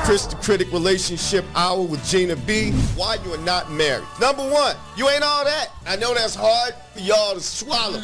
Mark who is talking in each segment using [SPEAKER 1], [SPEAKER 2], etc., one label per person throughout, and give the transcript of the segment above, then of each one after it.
[SPEAKER 1] Chris the Critic Relationship Hour with Gina B. Why you are not married. Number one, you ain't all that. I know that's hard for y'all to swallow.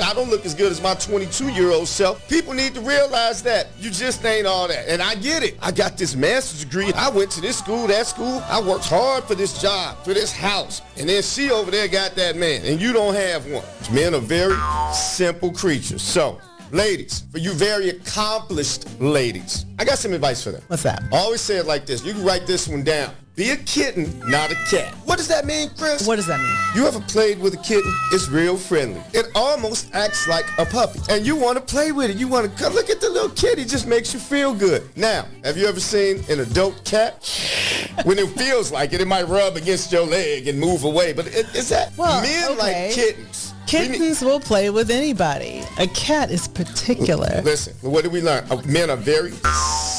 [SPEAKER 1] I don't look as good as my 22-year-old self. People need to realize that. You just ain't all that. And I get it. I got this master's degree. I went to this school, that school. I worked hard for this job, for this house. And then she over there got that man, and you don't have one. Men are very simple creatures. So, ladies, for you very accomplished ladies, I got some advice for them.
[SPEAKER 2] What's that?
[SPEAKER 1] I always say it like this. You can write this one down. Be a kitten, not a cat. What does that mean, Chris?
[SPEAKER 2] What does that mean?
[SPEAKER 1] You ever played with a kitten? It's real friendly. It almost acts like a puppy. And you want to play with it. You want to look at the little kitty. It just makes you feel good. Now, have you ever seen an adult cat? When it feels like it, it might rub against your leg and move away. But is that men like kittens?
[SPEAKER 2] Kittens will play with anybody. A cat is particular.
[SPEAKER 1] Listen, what did we learn? Men are very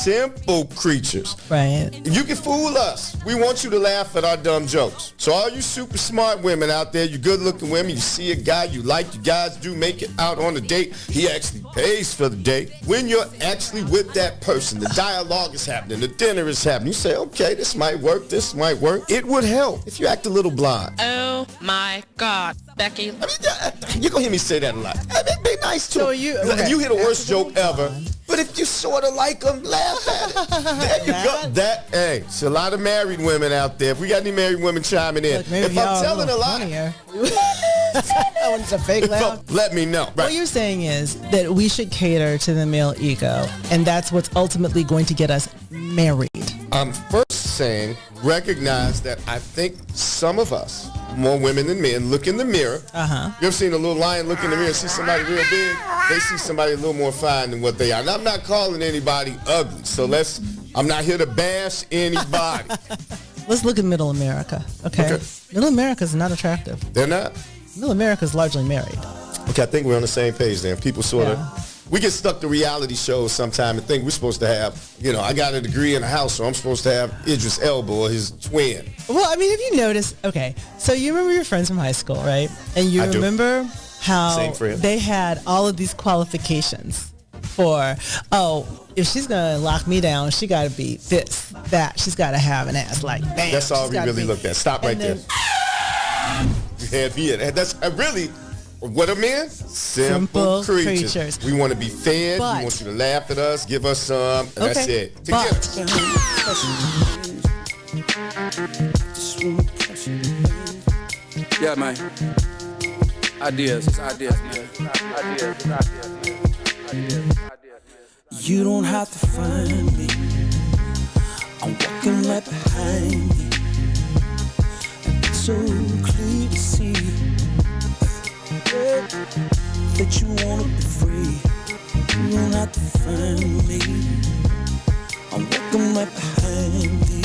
[SPEAKER 1] simple creatures.
[SPEAKER 2] Right.
[SPEAKER 1] You can fool us. We want you to laugh at our dumb jokes. So all you super smart women out there, you good looking women, you see a guy you like, you guys do make it out on a date. He actually pays for the date. When you're actually with that person, the dialogue is happening, the dinner is happening. You say, okay, this might work, this might work. It would help if you act a little blind.
[SPEAKER 3] Oh my God, Becky.
[SPEAKER 1] I mean, you're going to hear me say that a lot. I mean, be nice to
[SPEAKER 2] So
[SPEAKER 1] him.
[SPEAKER 2] you
[SPEAKER 1] You hear the worst joke ever. But if you sort of like them, laugh at it. There you go. Hey, it's a lot of married women out there. If we got any married women chiming in.
[SPEAKER 2] Look, maybe
[SPEAKER 1] if I'm telling a lie,
[SPEAKER 2] that one's a fake laugh.
[SPEAKER 1] let me know. Right.
[SPEAKER 2] What you're saying is that we should cater to the male ego, and that's what's ultimately going to get us married.
[SPEAKER 1] I'm first saying, recognize that I think some of us, more women than men, look in the mirror.
[SPEAKER 2] Uh-huh.
[SPEAKER 1] You ever seen a little lion look in the mirror and see somebody real big? They see somebody a little more fine than what they are. And I'm not calling anybody ugly, so I'm not here to bash anybody.
[SPEAKER 2] Let's look at Middle America, okay? Middle America is not attractive.
[SPEAKER 1] They're not?
[SPEAKER 2] Middle America is largely married.
[SPEAKER 1] Okay, I think we're on the same page then. People sort of, we get stuck to reality shows sometime and think we're supposed to have, I got a degree in a house, so I'm supposed to have Idris Elba or his twin.
[SPEAKER 2] Well, I mean, have you noticed, okay, so you remember your friends from high school, right? And you remember how they had all of these qualifications for, if she's going to lock me down, she got to be this, that. She's got to have an ass like bam.
[SPEAKER 1] That's all we really looked at. Stop right there. You had me at that's really what are men? Simple creatures. We want to be fed. We want you to laugh at us, give us some, and that's it.
[SPEAKER 4] Yeah, man. Ideas, man. Ideas. You don't have to find me. I'm walking right behind you. And it's so clear to see that you wanna be free. You don't have to find me. I'm walking right behind you.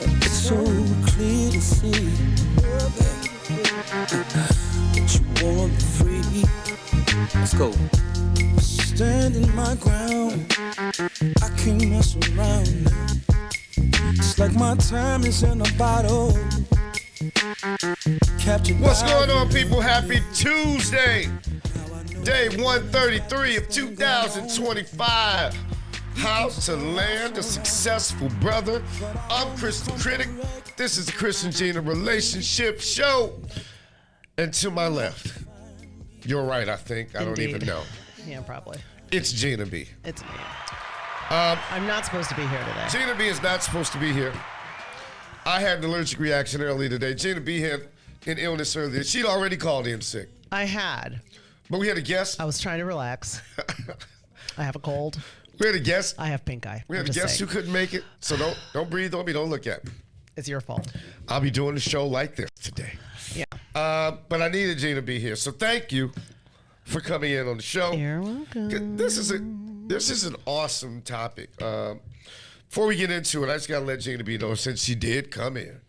[SPEAKER 4] And it's so clear to see that you wanna be free. Let's go. Standing my ground, I can't mess around now. It's like my time is in a bottle.
[SPEAKER 1] What's going on, people? Happy Tuesday, day 133 of 2025. House to land, a successful brother. I'm Chris the Critic. This is the Chris and Gina Relationship Show. And to my left, you're right, I think. I don't even know.
[SPEAKER 2] Yeah, probably.
[SPEAKER 1] It's Gina B.
[SPEAKER 2] It's me. I'm not supposed to be here today.
[SPEAKER 1] Gina B is not supposed to be here. I had an allergic reaction earlier today. Gina B had an illness earlier. She'd already called in sick.
[SPEAKER 2] I had.
[SPEAKER 1] But we had a guest.
[SPEAKER 2] I was trying to relax. I have a cold.
[SPEAKER 1] We had a guest.
[SPEAKER 2] I have pink eye.
[SPEAKER 1] We had a guest who couldn't make it. So don't breathe on me. Don't look at me.
[SPEAKER 2] It's your fault.
[SPEAKER 1] I'll be doing a show like this today.
[SPEAKER 2] Yeah.
[SPEAKER 1] But I needed Gina to be here. So thank you for coming in on the show.
[SPEAKER 2] You're welcome.
[SPEAKER 1] This is an awesome topic. Before we get into it, I just got to let Gina B know, since she did come in.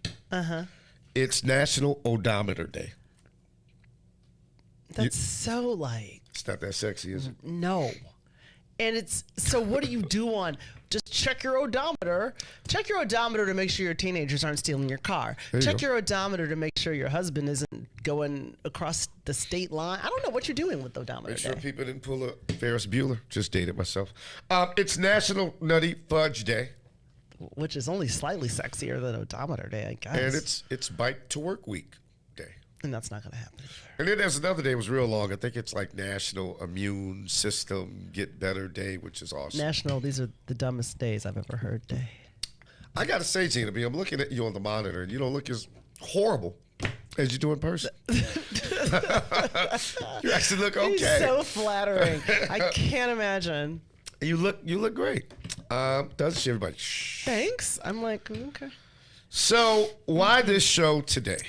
[SPEAKER 1] It's National Odometer Day.
[SPEAKER 2] That's so
[SPEAKER 1] It's not that sexy, is it?
[SPEAKER 2] No. And it's, so what do you do on, just check your odometer. Check your odometer to make sure your teenagers aren't stealing your car. Check your odometer to make sure your husband isn't going across the state line. I don't know what you're doing with the odometer.
[SPEAKER 1] Make sure people didn't pull a Ferris Bueller. Just dated myself. It's National Nutty Fudge Day.
[SPEAKER 2] Which is only slightly sexier than Odometer Day, I guess.
[SPEAKER 1] And it's Bike to Work Week Day.
[SPEAKER 2] And that's not going to happen.
[SPEAKER 1] And then there's another day that was real long. I think it's like National Immune System Get Better Day, which is awesome.
[SPEAKER 2] National, these are the dumbest days I've ever heard day.
[SPEAKER 1] I got to say, Gina B, I'm looking at you on the monitor, and you don't look as horrible as you do in person. You actually look okay.
[SPEAKER 2] You're so flattering. I can't imagine.
[SPEAKER 1] You look great. Doesn't she, everybody? Shh.
[SPEAKER 2] Thanks. I'm like, okay.
[SPEAKER 1] So why this show today?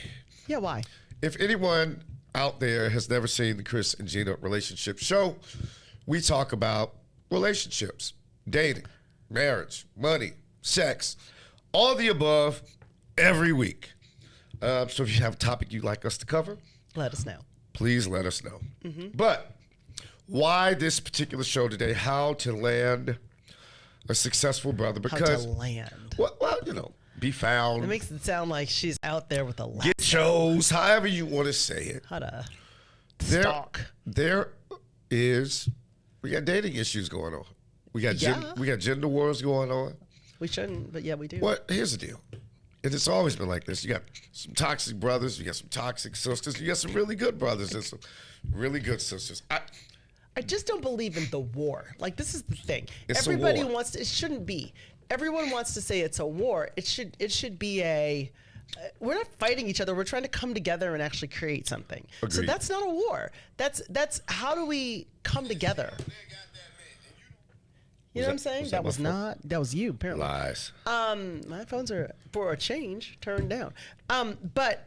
[SPEAKER 2] Yeah, why?
[SPEAKER 1] If anyone out there has never seen the Chris and Gina relationship show, we talk about relationships, dating, marriage, money, sex, all the above every week. So if you have a topic you'd like us to cover,
[SPEAKER 2] let us know.
[SPEAKER 1] Please let us know. Mm-hmm. But why this particular show today? How to land a successful brother? Because
[SPEAKER 2] how to land.
[SPEAKER 1] Well, you know, be found.
[SPEAKER 2] It makes it sound like she's out there with a lasso.
[SPEAKER 1] Get chose, however you want to say it.
[SPEAKER 2] How to stalk.
[SPEAKER 1] We got dating issues going on. We got gender wars going on.
[SPEAKER 2] We shouldn't, but yeah, we do.
[SPEAKER 1] Well, here's the deal. And it's always been like this. You got some toxic brothers, you got some toxic sisters, you got some really good brothers and some really good sisters.
[SPEAKER 2] I just don't believe in the war. Like, this is the thing.
[SPEAKER 1] It's
[SPEAKER 2] Everybody
[SPEAKER 1] a war.
[SPEAKER 2] wants to, it shouldn't be. Everyone wants to say it's a war. It should be a, we're not fighting each other. We're trying to come together and actually create something.
[SPEAKER 1] Agreed.
[SPEAKER 2] So that's not a war. That's how do we come together? You know what I'm saying? That was you, apparently.
[SPEAKER 1] Lies.
[SPEAKER 2] My phones are, for a change, turned down. But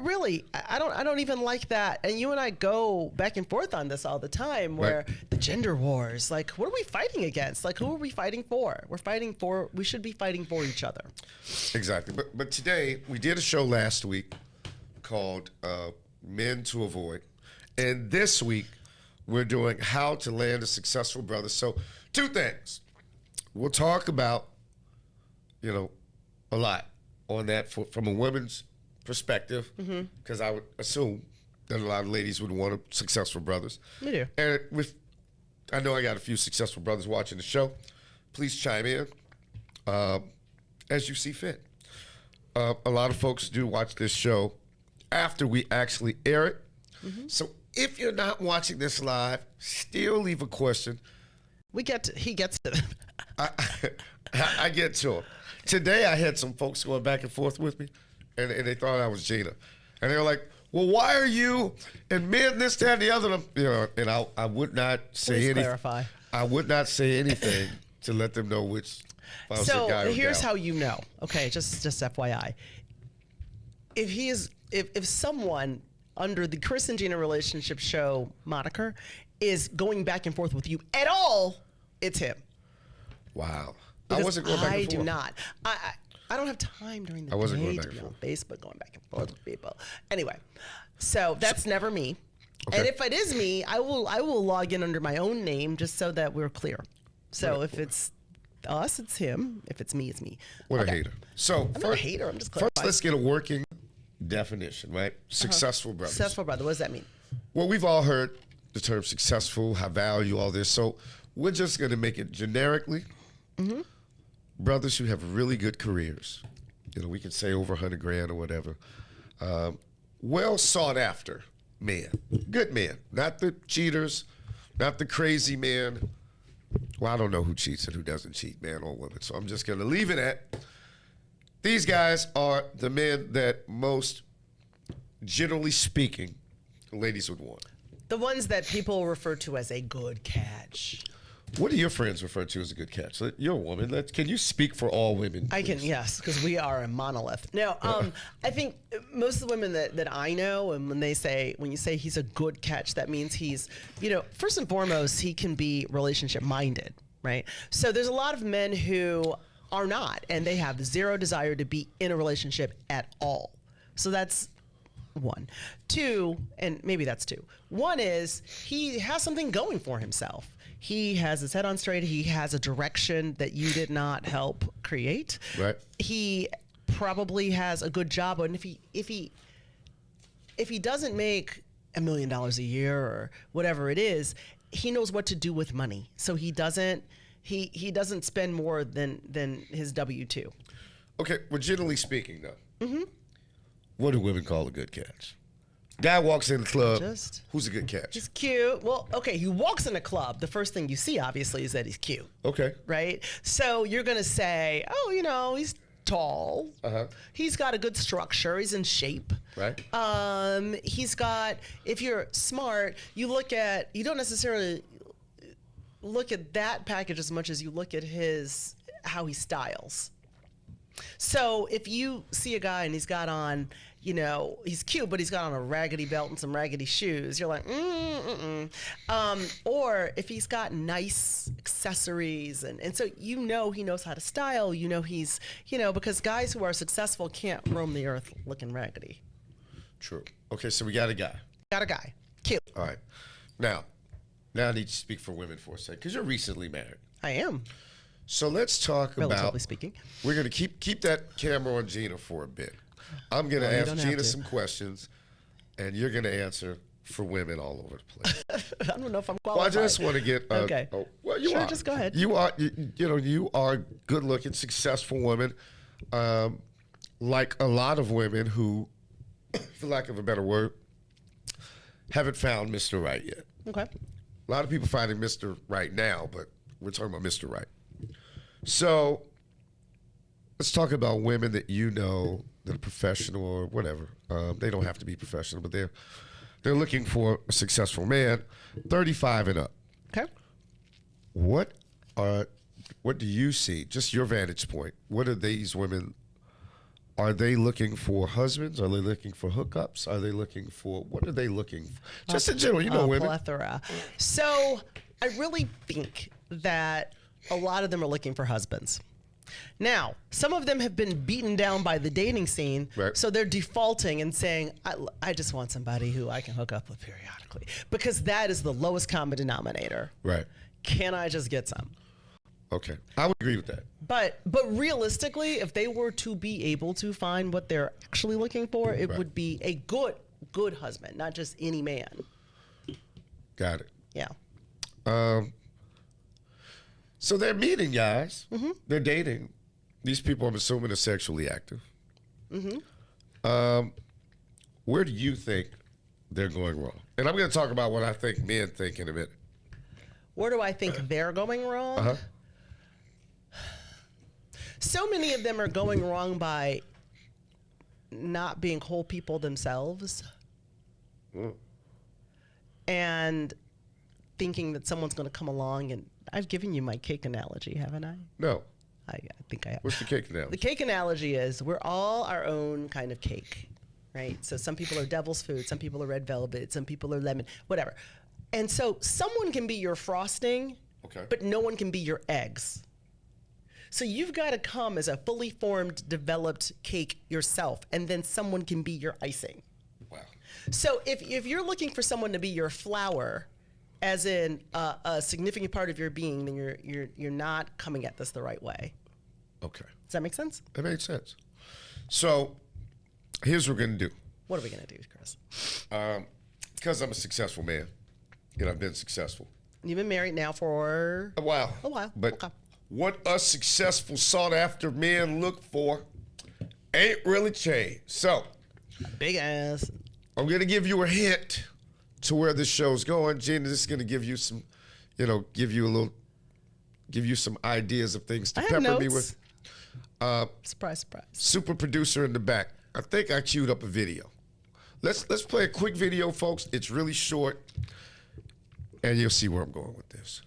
[SPEAKER 2] really, I don't even like that. And you and I go back and forth on this all the time, where the gender wars, like, what are we fighting against? Like, who are we fighting for? We should be fighting for each other.
[SPEAKER 1] Exactly. But today, we did a show last week called Men to Avoid. And this week, we're doing How to Land a Successful Brother. So, two things. We'll talk about, a lot on that from a woman's perspective, because I would assume that a lot of ladies would want successful brothers.
[SPEAKER 2] Me too.
[SPEAKER 1] And I know I got a few successful brothers watching the show. Please chime in as you see fit. A lot of folks do watch this show after we actually air it. Mm-hmm. So if you're not watching this live, still leave a question.
[SPEAKER 2] He gets to them.
[SPEAKER 1] I get to him. Today I had some folks going back and forth with me, and they thought I was Gina. And they were like, well, why are you and men this, that, and the other? And I would not say anything.
[SPEAKER 2] Please clarify.
[SPEAKER 1] I would not say anything to let them know which.
[SPEAKER 2] So here's how you know. Okay, just FYI. If someone under the Chris and Gina relationship show moniker is going back and forth with you at all, it's him.
[SPEAKER 1] Wow.
[SPEAKER 2] Because
[SPEAKER 1] I wasn't going back and forth.
[SPEAKER 2] I do not. I don't have time during the day to be on Facebook going back and forth with people. Anyway, so that's never me. Okay. And if it is me, I will log in under my own name just so that we're clear. So if it's us, it's him. If it's me, it's me.
[SPEAKER 1] What a hater. So
[SPEAKER 2] I'm not a hater. I'm just clarifying.
[SPEAKER 1] First, let's get a working definition, right? Successful brothers.
[SPEAKER 2] Successful brother. What does that mean?
[SPEAKER 1] Well, we've all heard the term successful, high value, all this. So we're just going to make it generically. Mm-hmm. Brothers who have really good careers. We can say over 100 grand or whatever. Well sought after men. Good men. Not the cheaters, not the crazy men. Well, I don't know who cheats and who doesn't cheat, man or woman. So I'm just going to leave it at these guys are the men that most, generally speaking, ladies would want.
[SPEAKER 2] The ones that people refer to as a good catch.
[SPEAKER 1] What do your friends refer to as a good catch? You're a woman. Can you speak for all women, please?
[SPEAKER 2] I can, yes, because we are a monolith. Now, I think most of the women that I know, and when you say he's a good catch, that means he's, first and foremost, he can be relationship minded, right? So there's a lot of men who are not, and they have zero desire to be in a relationship at all. So that's One. Two, and maybe that's two. One is he has something going for himself. He has his head on straight. He has a direction that you did not help create.
[SPEAKER 1] Right.
[SPEAKER 2] He probably has a good job, and if he doesn't make $1 million a year or whatever it is, he knows what to do with money. So he doesn't spend more than his W-2.
[SPEAKER 1] Okay, well, generally speaking, though, what do women call a good catch? Guy walks in the club. Who's a good catch?
[SPEAKER 2] He's cute. Well, okay, he walks in a club. The first thing you see, obviously, is that he's cute.
[SPEAKER 1] Okay.
[SPEAKER 2] Right? So you're going to say, oh, he's tall. He's got a good structure. He's in shape.
[SPEAKER 1] Right.
[SPEAKER 2] He's got, if you're smart, you don't necessarily look at that package as much as you look at how he styles. So if you see a guy and he's got on, he's cute, but he's got on a raggedy belt and some raggedy shoes, you're like, or if he's got nice accessories and so he knows how to style, he's, because guys who are successful can't roam the earth looking raggedy.
[SPEAKER 1] True. Okay, so we got a guy.
[SPEAKER 2] Got a guy. Cute.
[SPEAKER 1] All right. Now I need to speak for women for a second, because you're recently married.
[SPEAKER 2] I am.
[SPEAKER 1] So let's talk
[SPEAKER 2] Relatively speaking.
[SPEAKER 1] We're going to keep that camera on Gina for a bit. I'm going to ask Gina some questions, and you're going to answer for women all over the place.
[SPEAKER 2] I don't know if I'm qualified.
[SPEAKER 1] Well, I just want to get...
[SPEAKER 2] okay.
[SPEAKER 1] Well, you
[SPEAKER 2] sure,
[SPEAKER 1] are.
[SPEAKER 2] Just go ahead.
[SPEAKER 1] You are, you are good-looking, successful women, like a lot of women who, for lack of a better word, haven't found Mr. Right yet.
[SPEAKER 2] Okay.
[SPEAKER 1] A lot of people finding Mr. Right now, but we're talking about Mr. Right. So let's talk about women that that are professional or whatever. They don't have to be professional, but they're looking for a successful man, 35 and up.
[SPEAKER 2] Okay.
[SPEAKER 1] What do you see? Just your vantage point. What are these women? Are they looking for husbands? Are they looking for hookups? What are they looking for? Just in general, women.
[SPEAKER 2] Plethora. So I really think that a lot of them are looking for husbands. Now, some of them have been beaten down by the dating scene,
[SPEAKER 1] right.
[SPEAKER 2] So they're defaulting and saying, I just want somebody who I can hook up with periodically, because that is the lowest common denominator.
[SPEAKER 1] Right.
[SPEAKER 2] Can I just get some?
[SPEAKER 1] Okay, I would agree with that.
[SPEAKER 2] But realistically, if they were to be able to find what they're actually looking for, it would be a good husband, not just any man.
[SPEAKER 1] Got it.
[SPEAKER 2] Yeah.
[SPEAKER 1] So they're meeting guys. Mm-hmm. They're dating. These people, I'm assuming, are sexually active. Mm-hmm. Where do you think they're going wrong? And I'm going to talk about what I think men think in a minute.
[SPEAKER 2] Where do I think they're going wrong? So many of them are going wrong by not being whole people themselves. And thinking that someone's going to come along, and I've given you my cake analogy, haven't I?
[SPEAKER 1] No.
[SPEAKER 2] I think I have.
[SPEAKER 1] What's the cake analogy?
[SPEAKER 2] The cake analogy is we're all our own kind of cake, right? So some people are devil's food, some people are red velvet, some people are lemon, whatever. And so someone can be your frosting, but no one can be your eggs. So you've got to come as a fully formed, developed cake yourself, and then someone can be your icing.
[SPEAKER 1] Wow.
[SPEAKER 2] So if you're looking for someone to be your flour, as in a significant part of your being, then you're not coming at this the right way.
[SPEAKER 1] Okay.
[SPEAKER 2] Does that make sense?
[SPEAKER 1] That makes sense. So here's what we're going to do.
[SPEAKER 2] What are we going to do, Chris?
[SPEAKER 1] Because I'm a successful man, and I've been successful.
[SPEAKER 2] You've been married now for
[SPEAKER 1] a while. But what us successful, sought-after men look for ain't really changed. So,
[SPEAKER 2] big ass.
[SPEAKER 1] I'm going to give you a hint to where this show's going. Gina, this is going to give you some, give you some ideas of things to pepper me with.
[SPEAKER 2] Surprise.
[SPEAKER 1] Super producer in the back. I think I queued up a video. Let's play a quick video, folks. It's really short, and you'll see where I'm going with this.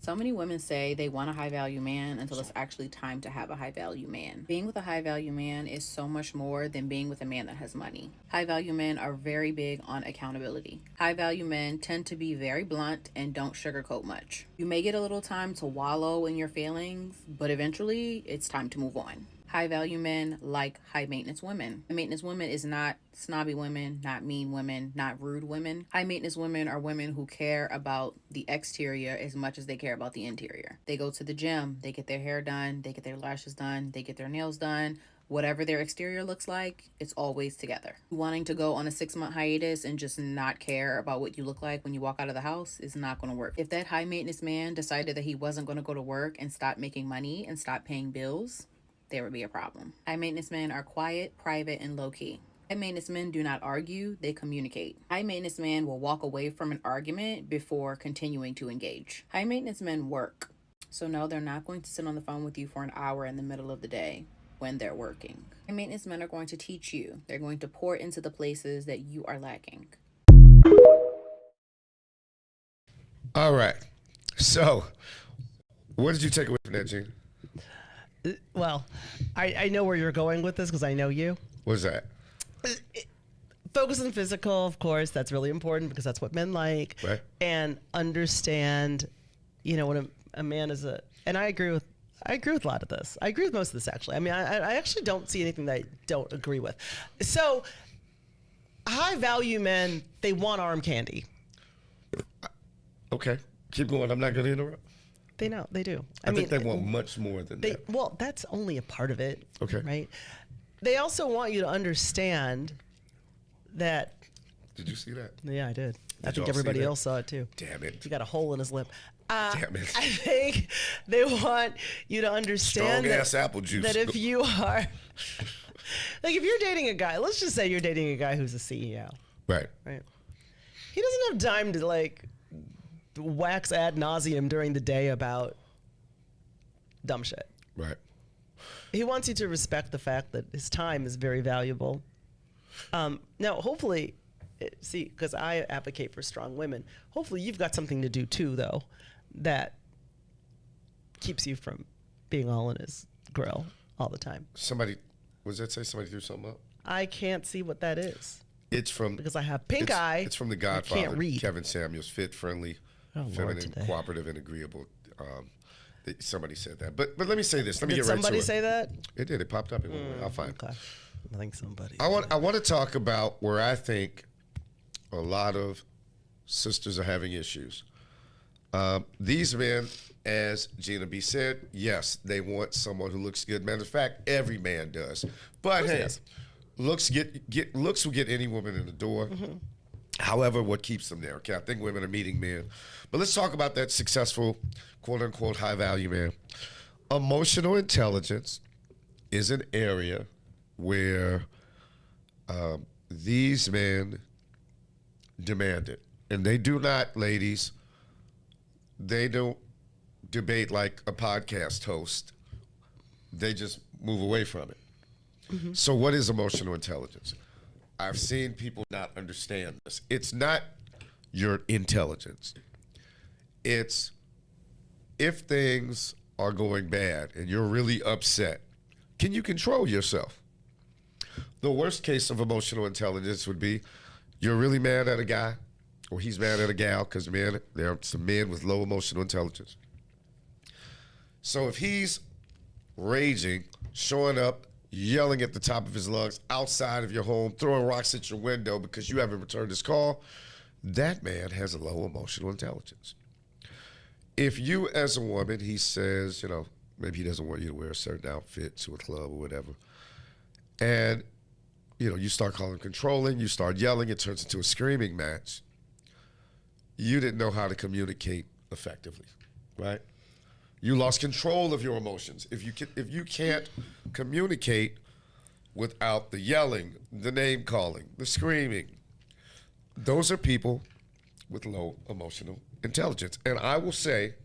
[SPEAKER 5] So many women say they want a high-value man until it's actually time to have a high-value man. Being with a high-value man is so much more than being with a man that has money. High-value men are very big on accountability. High-value men tend to be very blunt and don't sugarcoat much. You may get a little time to wallow in your feelings, but eventually it's time to move on. High value men like high maintenance women. High maintenance women is not snobby women, not mean women, not rude women. High maintenance women are women who care about the exterior as much as they care about the interior. They go to the gym, they get their hair done, they get their lashes done, they get their nails done. Whatever their exterior looks like, it's always together. Wanting to go on a 6-month hiatus and just not care about what you look like when you walk out of the house is not going to work. If that high maintenance man decided that he wasn't going to go to work and stop making money and stop paying bills, there would be a problem. High maintenance men are quiet, private, and low-key. High maintenance men do not argue, they communicate. High maintenance men will walk away from an argument before continuing to engage. High maintenance men work. So no, they're not going to sit on the phone with you for an hour in the middle of the day when they're working. High maintenance men are going to teach you. They're going to pour into the places that you are lacking.
[SPEAKER 1] All right. So, what did you take away from that, Gene?
[SPEAKER 6] Well, I know where you're going with this because I know you.
[SPEAKER 1] What's that?
[SPEAKER 6] Focus on physical, of course. That's really important because that's what men like.
[SPEAKER 1] Right.
[SPEAKER 6] And understand, when a man is and I agree with a lot of this. I agree with most of this, actually. I mean, I actually don't see anything that I don't agree with. So, high value men, they want arm candy.
[SPEAKER 1] Okay. Keep going. I'm not going to interrupt.
[SPEAKER 6] They know. They do.
[SPEAKER 1] I think they want much more than that.
[SPEAKER 6] Well, that's only a part of it.
[SPEAKER 1] Okay.
[SPEAKER 6] Right? They also want you to understand that.
[SPEAKER 1] Did you see that?
[SPEAKER 6] Yeah, I did. I
[SPEAKER 1] Did
[SPEAKER 6] think
[SPEAKER 1] y'all see
[SPEAKER 6] everybody
[SPEAKER 1] that?
[SPEAKER 6] else saw it too.
[SPEAKER 1] Damn it.
[SPEAKER 6] He got a hole in his lip.
[SPEAKER 1] Damn it.
[SPEAKER 6] I think they want you to understand
[SPEAKER 1] Strong-ass apple juice.
[SPEAKER 6] that if you are, like if you're dating a guy, let's just say you're dating a guy who's a CEO.
[SPEAKER 1] Right.
[SPEAKER 6] Right. He doesn't have time to wax ad nauseum during the day about dumb shit.
[SPEAKER 1] Right.
[SPEAKER 6] He wants you to respect the fact that his time is very valuable. Now, hopefully, because I advocate for strong women, hopefully you've got something to do too, though, that keeps you from being all in his grill all the time.
[SPEAKER 1] Somebody threw something up?
[SPEAKER 6] I can't see what that is.
[SPEAKER 1] It's from...
[SPEAKER 6] Because I have pink eye.
[SPEAKER 1] It's from The Godfather.
[SPEAKER 6] Can't read.
[SPEAKER 1] Kevin Samuels, fit, friendly, feminine, cooperative, and agreeable. Somebody said that. But let me say this. Let me
[SPEAKER 6] Did
[SPEAKER 1] get right to it.
[SPEAKER 6] somebody say that?
[SPEAKER 1] It did. It popped up. I'll find it.
[SPEAKER 6] Okay. I think somebody.
[SPEAKER 1] I want to talk about where I think a lot of sisters are having issues. These men, as Gina B said, yes, they want someone who looks good. Matter of fact, every man does. But hey, looks will get any woman in the door. Mm-hmm. However, what keeps them there? Okay, I think women are meeting men. But let's talk about that successful, quote-unquote, high-value man. Emotional intelligence is an area where these men demand it. And they do not, ladies, they don't debate like a podcast host. They just move away from it. Mm-hmm. So what is emotional intelligence? I've seen people not understand this. It's not your intelligence. It's if things are going bad and you're really upset, can you control yourself? The worst case of emotional intelligence would be you're really mad at a guy or he's mad at a gal, because there are some men with low emotional intelligence. So if he's raging, showing up, yelling at the top of his lungs outside of your home, throwing rocks at your window because you haven't returned his call, that man has a low emotional intelligence. If you, as a woman, he says, maybe he doesn't want you to wear a certain outfit to a club or whatever, and, you start calling controlling, you start yelling, it turns into a screaming match, you didn't know how to communicate effectively, right? You lost control of your emotions. If you can't communicate without the yelling, the name calling, the screaming, those are people with low emotional intelligence. And I will say,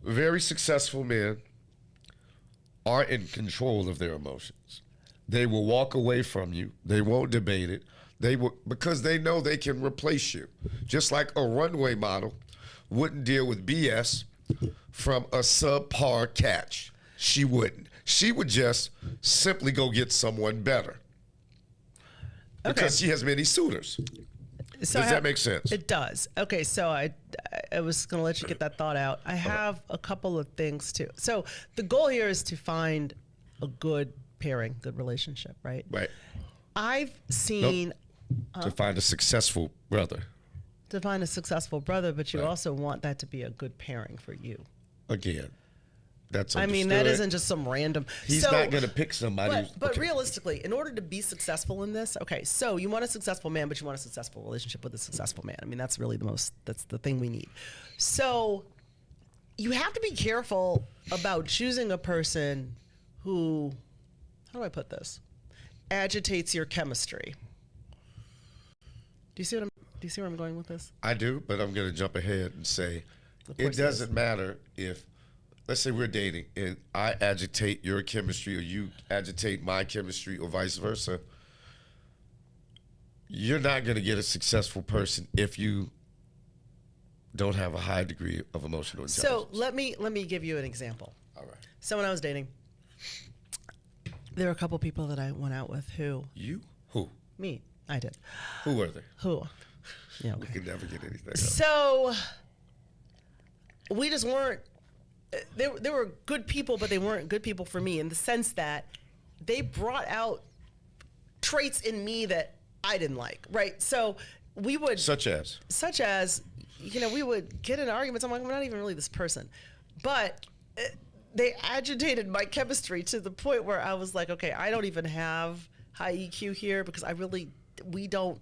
[SPEAKER 1] very successful men are in control of their emotions. They will walk away from you. They won't debate it. They will, because they know they can replace you. Just like a runway model wouldn't deal with BS from a subpar catch. She wouldn't. She would just simply go get someone better. Because she has many suitors.
[SPEAKER 6] So
[SPEAKER 1] does that make sense?
[SPEAKER 6] It does. Okay, so I was going to let you get that thought out. I have a couple of things too. So the goal here is to find a good pairing, good relationship, right?
[SPEAKER 1] Right.
[SPEAKER 6] I've seen
[SPEAKER 1] To find a successful brother.
[SPEAKER 6] To find a successful brother, but you also want that to be a good pairing for you.
[SPEAKER 1] Again, that's
[SPEAKER 6] I mean, that isn't just some random.
[SPEAKER 1] He's not going to pick somebody.
[SPEAKER 6] But realistically, in order to be successful in this, okay, so you want a successful man, but you want a successful relationship with a successful man. I mean, that's really that's the thing we need. So you have to be careful about choosing a person who, how do I put this, agitates your chemistry. Do you see where I'm going with this?
[SPEAKER 1] I do, but I'm going to jump ahead and say it doesn't matter if, let's say we're dating and I agitate your chemistry or you agitate my chemistry or vice versa. You're not going to get a successful person if you don't have a high degree of emotional intelligence.
[SPEAKER 6] So let me give you an example.
[SPEAKER 1] All right.
[SPEAKER 6] So when I was dating, there were a couple people that I went out with who.
[SPEAKER 1] You? Who?
[SPEAKER 6] Me. I did.
[SPEAKER 1] Who were they?
[SPEAKER 6] Who? Yeah.
[SPEAKER 1] We could never get anything else.
[SPEAKER 6] So we just weren't. They were good people, but they weren't good people for me in the sense that they brought out traits in me that I didn't like. Right. So we would.
[SPEAKER 1] Such as,
[SPEAKER 6] we would get in arguments. I'm like, I'm not even really this person, but they agitated my chemistry to the point where I was like, okay, I don't even have high EQ here because we don't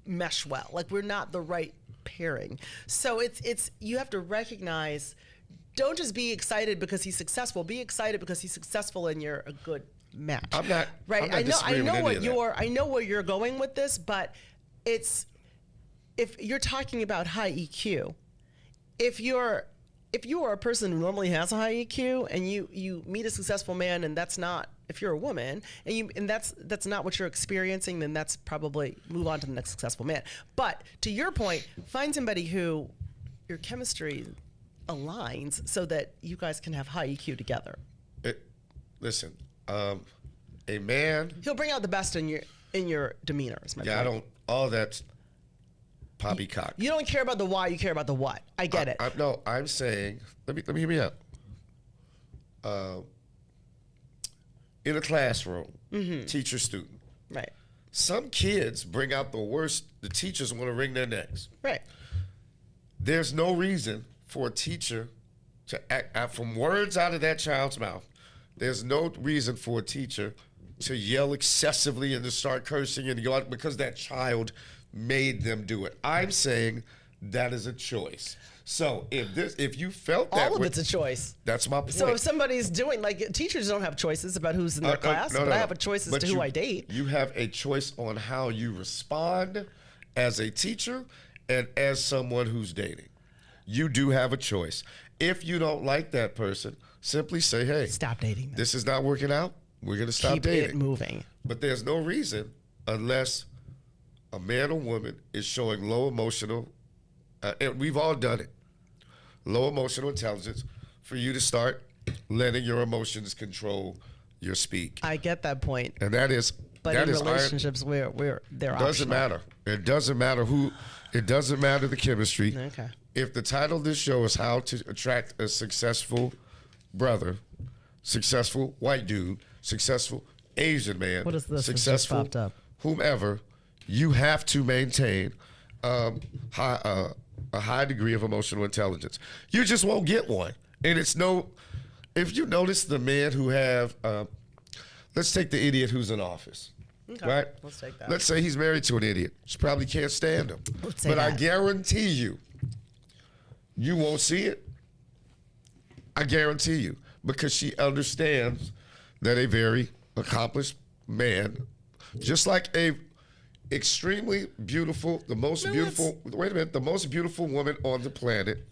[SPEAKER 6] mesh well. Like, we're not the right pairing. So it's you have to recognize, don't just be excited because he's successful. Be excited because he's successful and you're a good match.
[SPEAKER 1] I'm not
[SPEAKER 6] right.
[SPEAKER 1] I'm not
[SPEAKER 6] I know
[SPEAKER 1] what
[SPEAKER 6] I know where you're going with this, but it's, if you're talking about high EQ, if you are a person who normally has a high EQ and you meet a successful man and that's not, if you're a woman and that's not what you're experiencing, then that's probably move on to the next successful man. But to your point, find somebody who your chemistry aligns so that you guys can have high EQ together.
[SPEAKER 1] Listen, a man.
[SPEAKER 6] He'll bring out the best in your demeanor. Is my point.
[SPEAKER 1] All that's poppycock.
[SPEAKER 6] You don't care about the why, you care about the what. I get it.
[SPEAKER 1] I'm saying, let me hear me out. In a classroom, teacher, student.
[SPEAKER 6] Right.
[SPEAKER 1] Some kids bring out the worst. The teachers want to wring their necks.
[SPEAKER 6] Right.
[SPEAKER 1] There's no reason for a teacher to act from words out of that child's mouth. There's no reason for a teacher to yell excessively and to start cursing and go out because that child made them do it. I'm saying that is a choice. So if you felt that,
[SPEAKER 6] all of it's a choice.
[SPEAKER 1] That's my point.
[SPEAKER 6] So if somebody's doing, like, teachers don't have choices about who's in their class, but I have a choice as to who I date.
[SPEAKER 1] You have a choice on how you respond as a teacher and as someone who's dating. You do have a choice. If you don't like that person, simply say, hey,
[SPEAKER 6] stop dating them.
[SPEAKER 1] This is not working out. We're going to stop dating.
[SPEAKER 6] Keep it moving.
[SPEAKER 1] But there's no reason, unless a man or woman is showing low emotional, and we've all done it, low emotional intelligence, for you to start letting your emotions control your speak.
[SPEAKER 6] I get that point.
[SPEAKER 1] And that is,
[SPEAKER 6] but
[SPEAKER 1] that
[SPEAKER 6] in
[SPEAKER 1] is
[SPEAKER 6] relationships, they're
[SPEAKER 1] doesn't matter. It doesn't matter who. It doesn't matter the chemistry.
[SPEAKER 6] Okay.
[SPEAKER 1] If the title of this show is how to attract a successful brother, successful white dude, successful Asian man,
[SPEAKER 6] what is this
[SPEAKER 1] successful
[SPEAKER 6] popped up?
[SPEAKER 1] whomever, you have to maintain a high degree of emotional intelligence. You just won't get one. And it's if you notice the men who have, let's take the idiot who's in office.
[SPEAKER 6] Okay.
[SPEAKER 1] Right?
[SPEAKER 6] Let's take that.
[SPEAKER 1] Let's say he's married to an idiot. She probably can't stand him. But I guarantee you won't see it. I guarantee you. Because she understands that a very accomplished man, just like a extremely beautiful, the most beautiful woman on the planet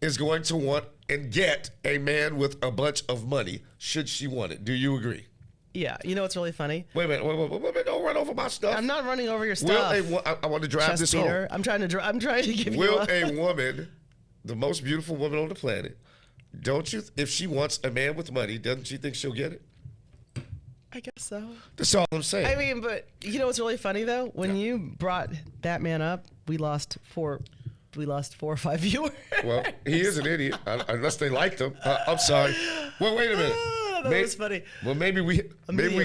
[SPEAKER 1] is going to want and get a man with a bunch of money, should she want it. Do you agree?
[SPEAKER 6] Yeah. You know what's really funny?
[SPEAKER 1] Wait a minute. Don't run over my stuff.
[SPEAKER 6] I'm not running over your stuff.
[SPEAKER 1] I want to drive this home.
[SPEAKER 6] I'm trying to give you
[SPEAKER 1] Will a woman, the most beautiful woman on the planet, if she wants a man with money, doesn't she think she'll get it?
[SPEAKER 6] I guess so.
[SPEAKER 1] That's all I'm saying.
[SPEAKER 6] I mean, but you know what's really funny though? When you brought that man up, we lost 4 or 5 viewers.
[SPEAKER 1] Well, he is an idiot, unless they liked him. I'm sorry. Well, wait a minute.
[SPEAKER 6] That was funny.
[SPEAKER 1] Well, maybe we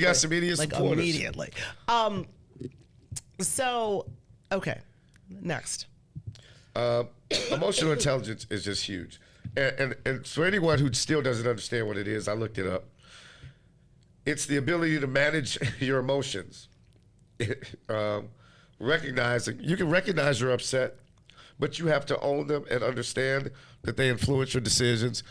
[SPEAKER 1] got some idiot
[SPEAKER 6] like
[SPEAKER 1] supporters.
[SPEAKER 6] Immediately. So, okay, next.
[SPEAKER 1] Emotional intelligence is just huge. And for anyone who still doesn't understand what it is, I looked it up. It's the ability to manage your emotions. Recognizing, you can recognize you're upset, but you have to own them and understand that they influence your decisions,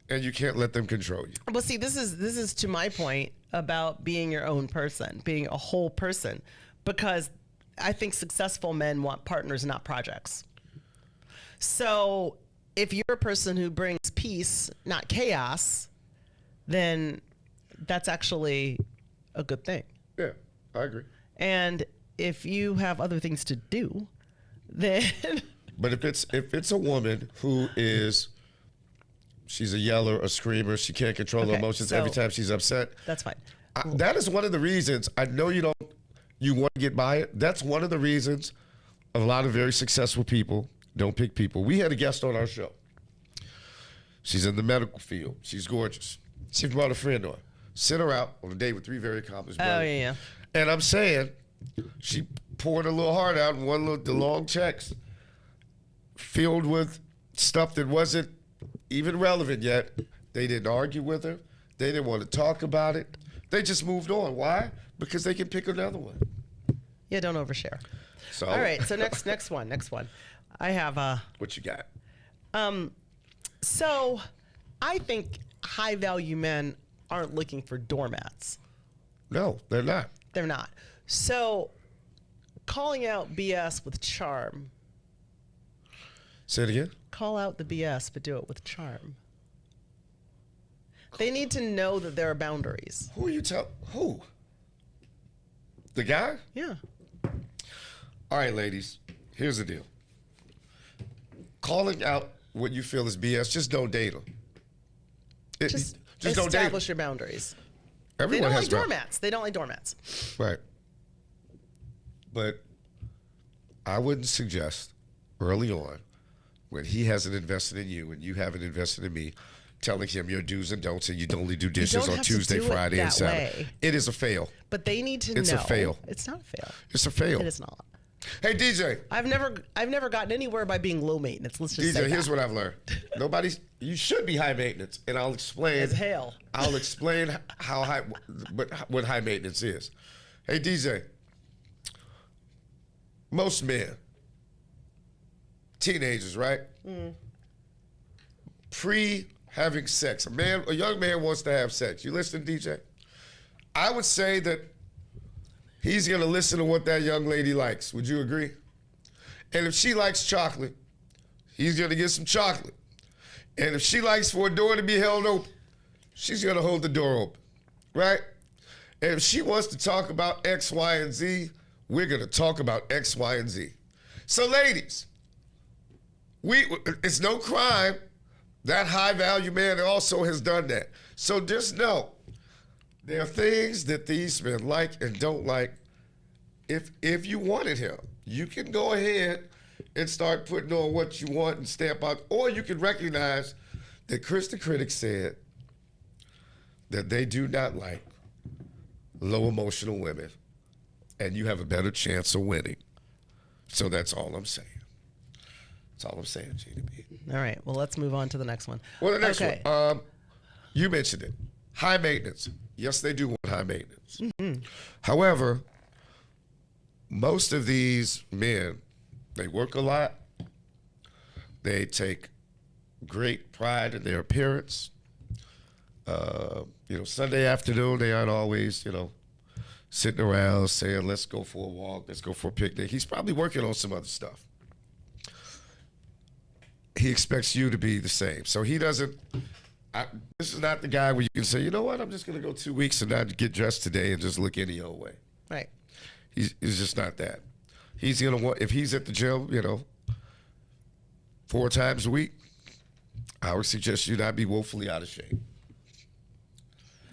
[SPEAKER 1] and you can't let them control you.
[SPEAKER 6] Well, see, this is to my point about being your own person, being a whole person, because I think successful men want partners, not projects. So if you're a person who brings peace, not chaos, then that's actually a good thing.
[SPEAKER 1] Yeah, I agree.
[SPEAKER 6] And if you have other things to do, then...
[SPEAKER 1] But if it's a woman who is, she's a yeller, a screamer, she can't control her emotions every time she's upset.
[SPEAKER 6] That's fine.
[SPEAKER 1] That is one of the reasons, I know you want to get by it. That's one of the reasons a lot of very successful people don't pick people. We had a guest on our show. She's in the medical field. She's gorgeous. She brought a friend on. Sent her out on a date with 3 very accomplished men.
[SPEAKER 6] Oh, yeah.
[SPEAKER 1] And I'm saying, she poured her little heart out in the long checks filled with stuff that wasn't even relevant yet. They didn't argue with her. They didn't want to talk about it. They just moved on. Why? Because they can pick another one.
[SPEAKER 6] Yeah, don't overshare.
[SPEAKER 1] So,
[SPEAKER 6] all right, so next one. I have
[SPEAKER 1] what you got?
[SPEAKER 6] So I think high value men aren't looking for doormats.
[SPEAKER 1] No, they're not.
[SPEAKER 6] They're not. So calling out BS with charm.
[SPEAKER 1] Say it again.
[SPEAKER 6] Call out the BS, but do it with charm. They need to know that there are boundaries.
[SPEAKER 1] Who are you who? The guy?
[SPEAKER 6] Yeah.
[SPEAKER 1] All right, ladies, here's the deal. Calling out what you feel is BS, just don't date them.
[SPEAKER 6] Just
[SPEAKER 1] don't date
[SPEAKER 6] establish your boundaries.
[SPEAKER 1] Everyone
[SPEAKER 6] they don't
[SPEAKER 1] has
[SPEAKER 6] like doormats. They don't like doormats.
[SPEAKER 1] Right. But I wouldn't suggest early on, when he hasn't invested in you and you haven't invested in me, telling him your do's and don'ts and you only do dishes on Tuesday, Friday, and Saturday. It is a fail.
[SPEAKER 6] But they need to know.
[SPEAKER 1] It's a fail.
[SPEAKER 6] It's not a fail.
[SPEAKER 1] It's a fail.
[SPEAKER 6] It is not.
[SPEAKER 1] Hey, DJ.
[SPEAKER 6] I've never gotten anywhere by being low maintenance. Let's just say
[SPEAKER 1] DJ, here's
[SPEAKER 6] that.
[SPEAKER 1] what I've learned. You should be high maintenance, and I'll explain.
[SPEAKER 6] As hell.
[SPEAKER 1] I'll explain what high maintenance is. Hey, DJ. Most men, teenagers, right? Pre-having sex, a young man wants to have sex. You listen, DJ? I would say that he's gonna listen to what that young lady likes. Would you agree? And if she likes chocolate, he's gonna get some chocolate. And if she likes for a door to be held open, she's gonna hold the door open, right? And if she wants to talk about X, Y, and Z, we're gonna talk about X, Y, and Z. So ladies, it's no crime. That high value man also has done that. So just know, there are things that these men like and don't like. If you wanted him, you can go ahead and start putting on what you want and stamp out, or you can recognize that Chris the Critic said that they do not like low emotional women, and you have a better chance of winning. So that's all I'm saying. That's all I'm saying, Gina B.
[SPEAKER 6] All right, well, let's move on to the next one.
[SPEAKER 1] Well, the next one, you mentioned it. High maintenance. Yes, they do want high maintenance. Mm-hmm. However, most of these men, they work a lot. They take great pride in their appearance. Sunday afternoon, they aren't always, sitting around saying, let's go for a walk, let's go for a picnic. He's probably working on some other stuff. He expects you to be the same. So he doesn't, this is not the guy where you can say, you know what, I'm just going to go 2 weeks and not get dressed today and just look any old way.
[SPEAKER 6] Right.
[SPEAKER 1] He's just not that. He's going to want, if he's at the gym, 4 times a week, I would suggest you not be woefully out of shape.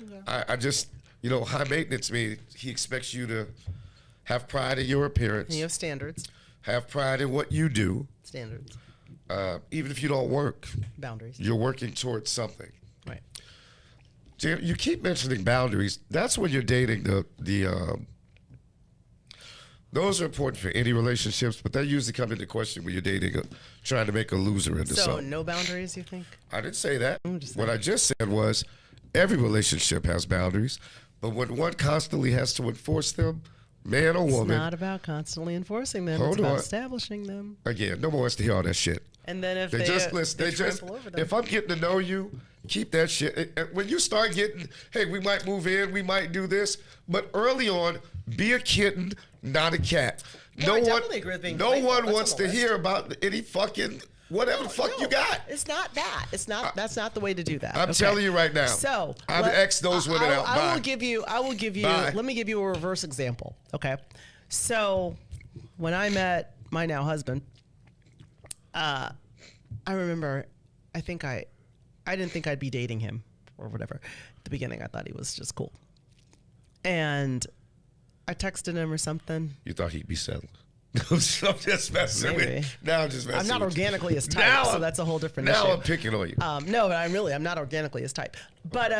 [SPEAKER 1] Okay. I just, high maintenance means he expects you to have pride in your appearance.
[SPEAKER 6] And you have standards.
[SPEAKER 1] Have pride in what you do.
[SPEAKER 6] Standards.
[SPEAKER 1] Even if you don't work.
[SPEAKER 6] Boundaries.
[SPEAKER 1] You're working towards something.
[SPEAKER 6] Right.
[SPEAKER 7] You keep mentioning boundaries. That's when you're dating those are important for any relationships, but they usually come into question when you're dating, trying to make a loser into something.
[SPEAKER 6] So no boundaries, you think?
[SPEAKER 7] I didn't say that. What I just said was every relationship has boundaries, but when one constantly has to enforce them, man or woman.
[SPEAKER 6] It's not about constantly enforcing them. It's about establishing them.
[SPEAKER 7] Again, no one wants to hear all that shit.
[SPEAKER 6] And then if they trample over them.
[SPEAKER 7] If I'm getting to know you, keep that shit. When you start getting, hey, we might move in, we might do this, but early on, be a kitten, not a cat.
[SPEAKER 6] No
[SPEAKER 7] one wants to hear about any fucking whatever the fuck you got.
[SPEAKER 6] It's not that. That's not the way to do that.
[SPEAKER 7] I'm telling you right now.
[SPEAKER 6] So
[SPEAKER 7] I've X those women out.
[SPEAKER 6] I will give you. Bye. Let me give you a reverse example. Okay. So when I met my now husband, I remember. I didn't think I'd be dating him or whatever. At the beginning, I thought he was just cool, and I texted him or something.
[SPEAKER 7] You thought he'd be settled. I'm just messing with. Now I'm just messing.
[SPEAKER 6] I'm not organically his type, so that's a whole different issue.
[SPEAKER 7] Now I'm picking on you.
[SPEAKER 6] No, but I'm not organically his type. But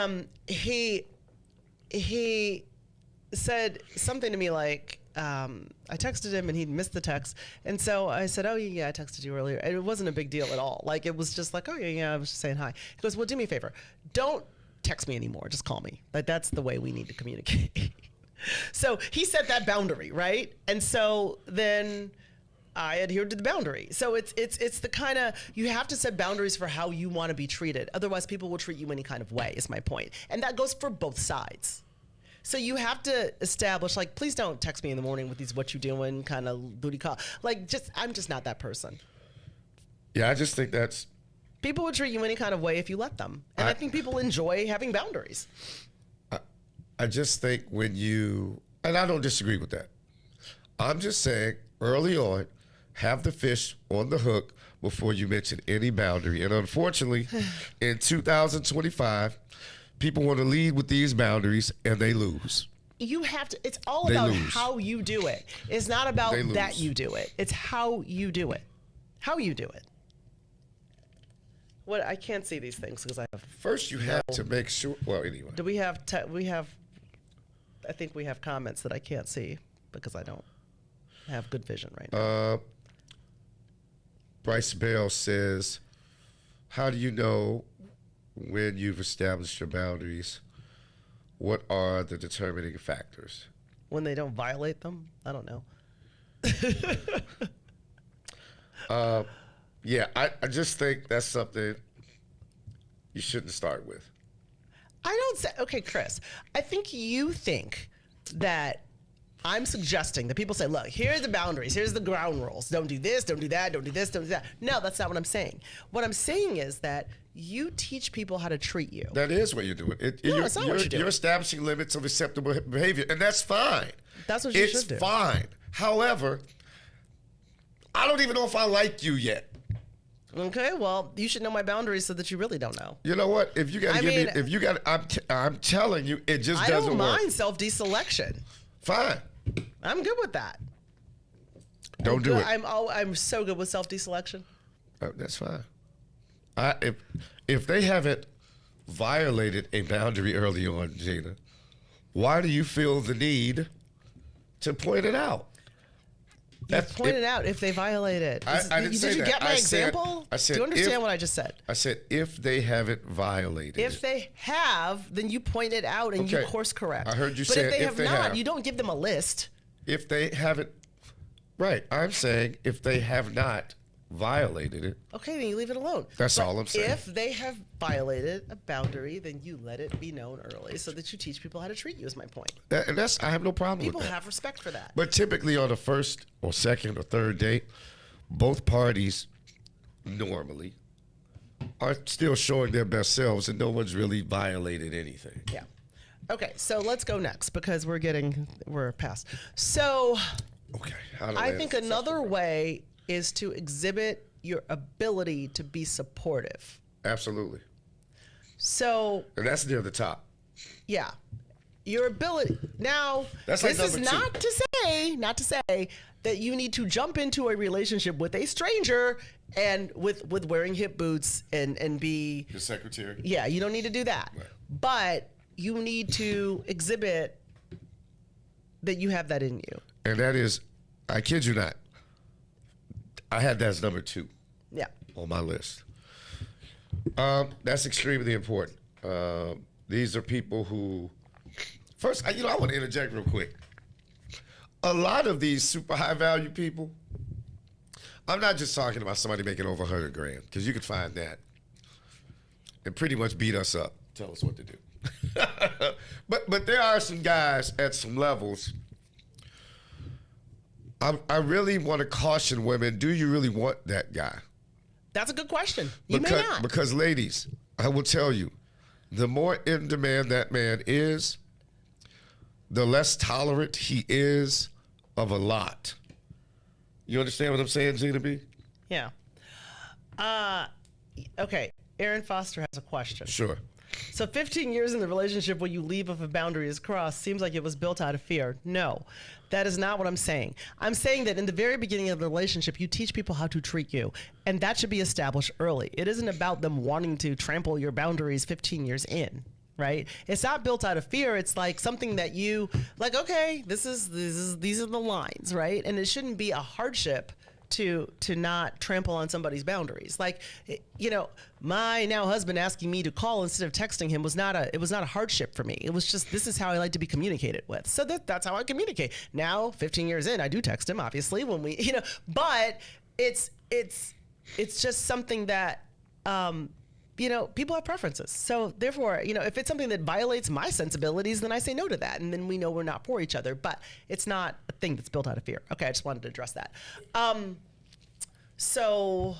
[SPEAKER 6] he said something to me like, I texted him and he missed the text, and so I said, "Oh yeah, I texted you earlier." And it wasn't a big deal at all. Like it was just like, "Oh yeah, I was just saying hi." He goes, "Well, do me a favor, don't text me anymore. Just call me. Like that's the way we need to communicate." So he set that boundary, right? And so then I adhered to the boundary. So it's the kind of, you have to set boundaries for how you want to be treated. Otherwise, people will treat you any kind of way, is my point. And that goes for both sides. So you have to establish, like, please don't text me in the morning with these what you doing kind of booty call. Like, I'm just not that person.
[SPEAKER 7] Yeah, I just think that's...
[SPEAKER 6] People will treat you any kind of way if you let them. And I think people enjoy having boundaries.
[SPEAKER 7] I just think when you, and I don't disagree with that. I'm just saying early on, have the fish on the hook before you mention any boundary. And unfortunately, in 2025, people want to lead with these boundaries and they lose.
[SPEAKER 6] You have to, it's all about how you do it. It's not about that you do it. It's how you do it. How you do it. What, I can't see these things because I have.
[SPEAKER 7] First, you have to make sure. Well, anyway.
[SPEAKER 6] Do I think we have comments that I can't see because I don't have good vision right now.
[SPEAKER 7] Bryce Bell says, "How do you know when you've established your boundaries? What are the determining factors?"
[SPEAKER 6] When they don't violate them? I don't know.
[SPEAKER 7] Yeah, I just think that's something you shouldn't start with.
[SPEAKER 6] I don't say, okay, Chris, I think you think that I'm suggesting that people say, look, here are the boundaries, here's the ground rules. Don't do this, don't do that, don't do this, don't do that. No, that's not what I'm saying. What I'm saying is that you teach people how to treat you.
[SPEAKER 7] That is what you're doing.
[SPEAKER 6] That's not what you're doing.
[SPEAKER 7] You're establishing limits of acceptable behavior, and that's fine.
[SPEAKER 6] That's what you should do.
[SPEAKER 7] It's fine. However, I don't even know if I like you yet.
[SPEAKER 6] Okay, well, you should know my boundaries so that you really don't know.
[SPEAKER 7] You know what? If you got to give me, if you got, I'm telling you, it just doesn't work.
[SPEAKER 6] I don't mind self-deselection.
[SPEAKER 7] Fine.
[SPEAKER 6] I'm good with that.
[SPEAKER 7] Don't do it.
[SPEAKER 6] I'm so good with self-deselection.
[SPEAKER 7] That's fine. If they haven't violated a boundary early on, Gina, why do you feel the need to point it out?
[SPEAKER 6] Point it out if they violate it.
[SPEAKER 7] I didn't say that.
[SPEAKER 6] Did you get my example?
[SPEAKER 7] I said,
[SPEAKER 6] do you understand what I just said?
[SPEAKER 7] I said if they haven't violated
[SPEAKER 6] If they have, then you point it out and you course correct.
[SPEAKER 7] I heard you say
[SPEAKER 6] if they have not, you don't give them a list.
[SPEAKER 7] If they haven't, right, I'm saying if they have not violated it.
[SPEAKER 6] Okay, then you leave it alone.
[SPEAKER 7] That's all I'm saying.
[SPEAKER 6] If they have violated a boundary, then you let it be known early so that you teach people how to treat you, is my point.
[SPEAKER 7] And I have no problem with that.
[SPEAKER 6] People have respect for that.
[SPEAKER 7] But typically on the first or second or third date, both parties normally are still showing their best selves and no one's really violated anything.
[SPEAKER 6] Yeah. Okay, so let's go next because we're past. So
[SPEAKER 7] okay,
[SPEAKER 6] I think another way is to exhibit your ability to be supportive.
[SPEAKER 7] Absolutely.
[SPEAKER 6] So.
[SPEAKER 7] And that's near the top.
[SPEAKER 6] Yeah. Your ability. Now,
[SPEAKER 7] that's like
[SPEAKER 6] this is not to say that you need to jump into a relationship with a stranger and with wearing hip boots and be
[SPEAKER 7] your secretary.
[SPEAKER 6] Yeah, you don't need to do that. Right. But you need to exhibit that you have that in you.
[SPEAKER 7] And that is, I kid you not, I had that as number 2.
[SPEAKER 6] Yeah.
[SPEAKER 7] On my list. That's extremely important. These are people who, first, I want to interject real quick. A lot of these super high value people, I'm not just talking about somebody making over $100,000, because you could find that and pretty much beat us up, tell us what to do. but there are some guys at some levels. I really want to caution women, do you really want that guy?
[SPEAKER 6] That's a good question. You may not.
[SPEAKER 7] Because ladies, I will tell you, the more in demand that man is, the less tolerant he is of a lot. You understand what I'm saying, Gina B?
[SPEAKER 6] Yeah. Okay. Aaron Foster has a question.
[SPEAKER 7] Sure.
[SPEAKER 6] So 15 years in the relationship when you leave if a boundary is crossed seems like it was built out of fear. No, that is not what I'm saying. I'm saying that in the very beginning of the relationship, you teach people how to treat you, and that should be established early. It isn't about them wanting to trample your boundaries 15 years in, right? It's not built out of fear. It's like something that you like, okay, these are the lines, right? And it shouldn't be a hardship to not trample on somebody's boundaries. Like, my now husband asking me to call instead of texting him was not a hardship for me. It was just, this is how I like to be communicated with. So that's how I communicate. Now, 15 years in, I do text him, obviously, when we, but it's just something that, people have preferences. So therefore, if it's something that violates my sensibilities, then I say no to that. And then we know we're not for each other, but it's not a thing that's built out of fear. Okay. I just wanted to address that. So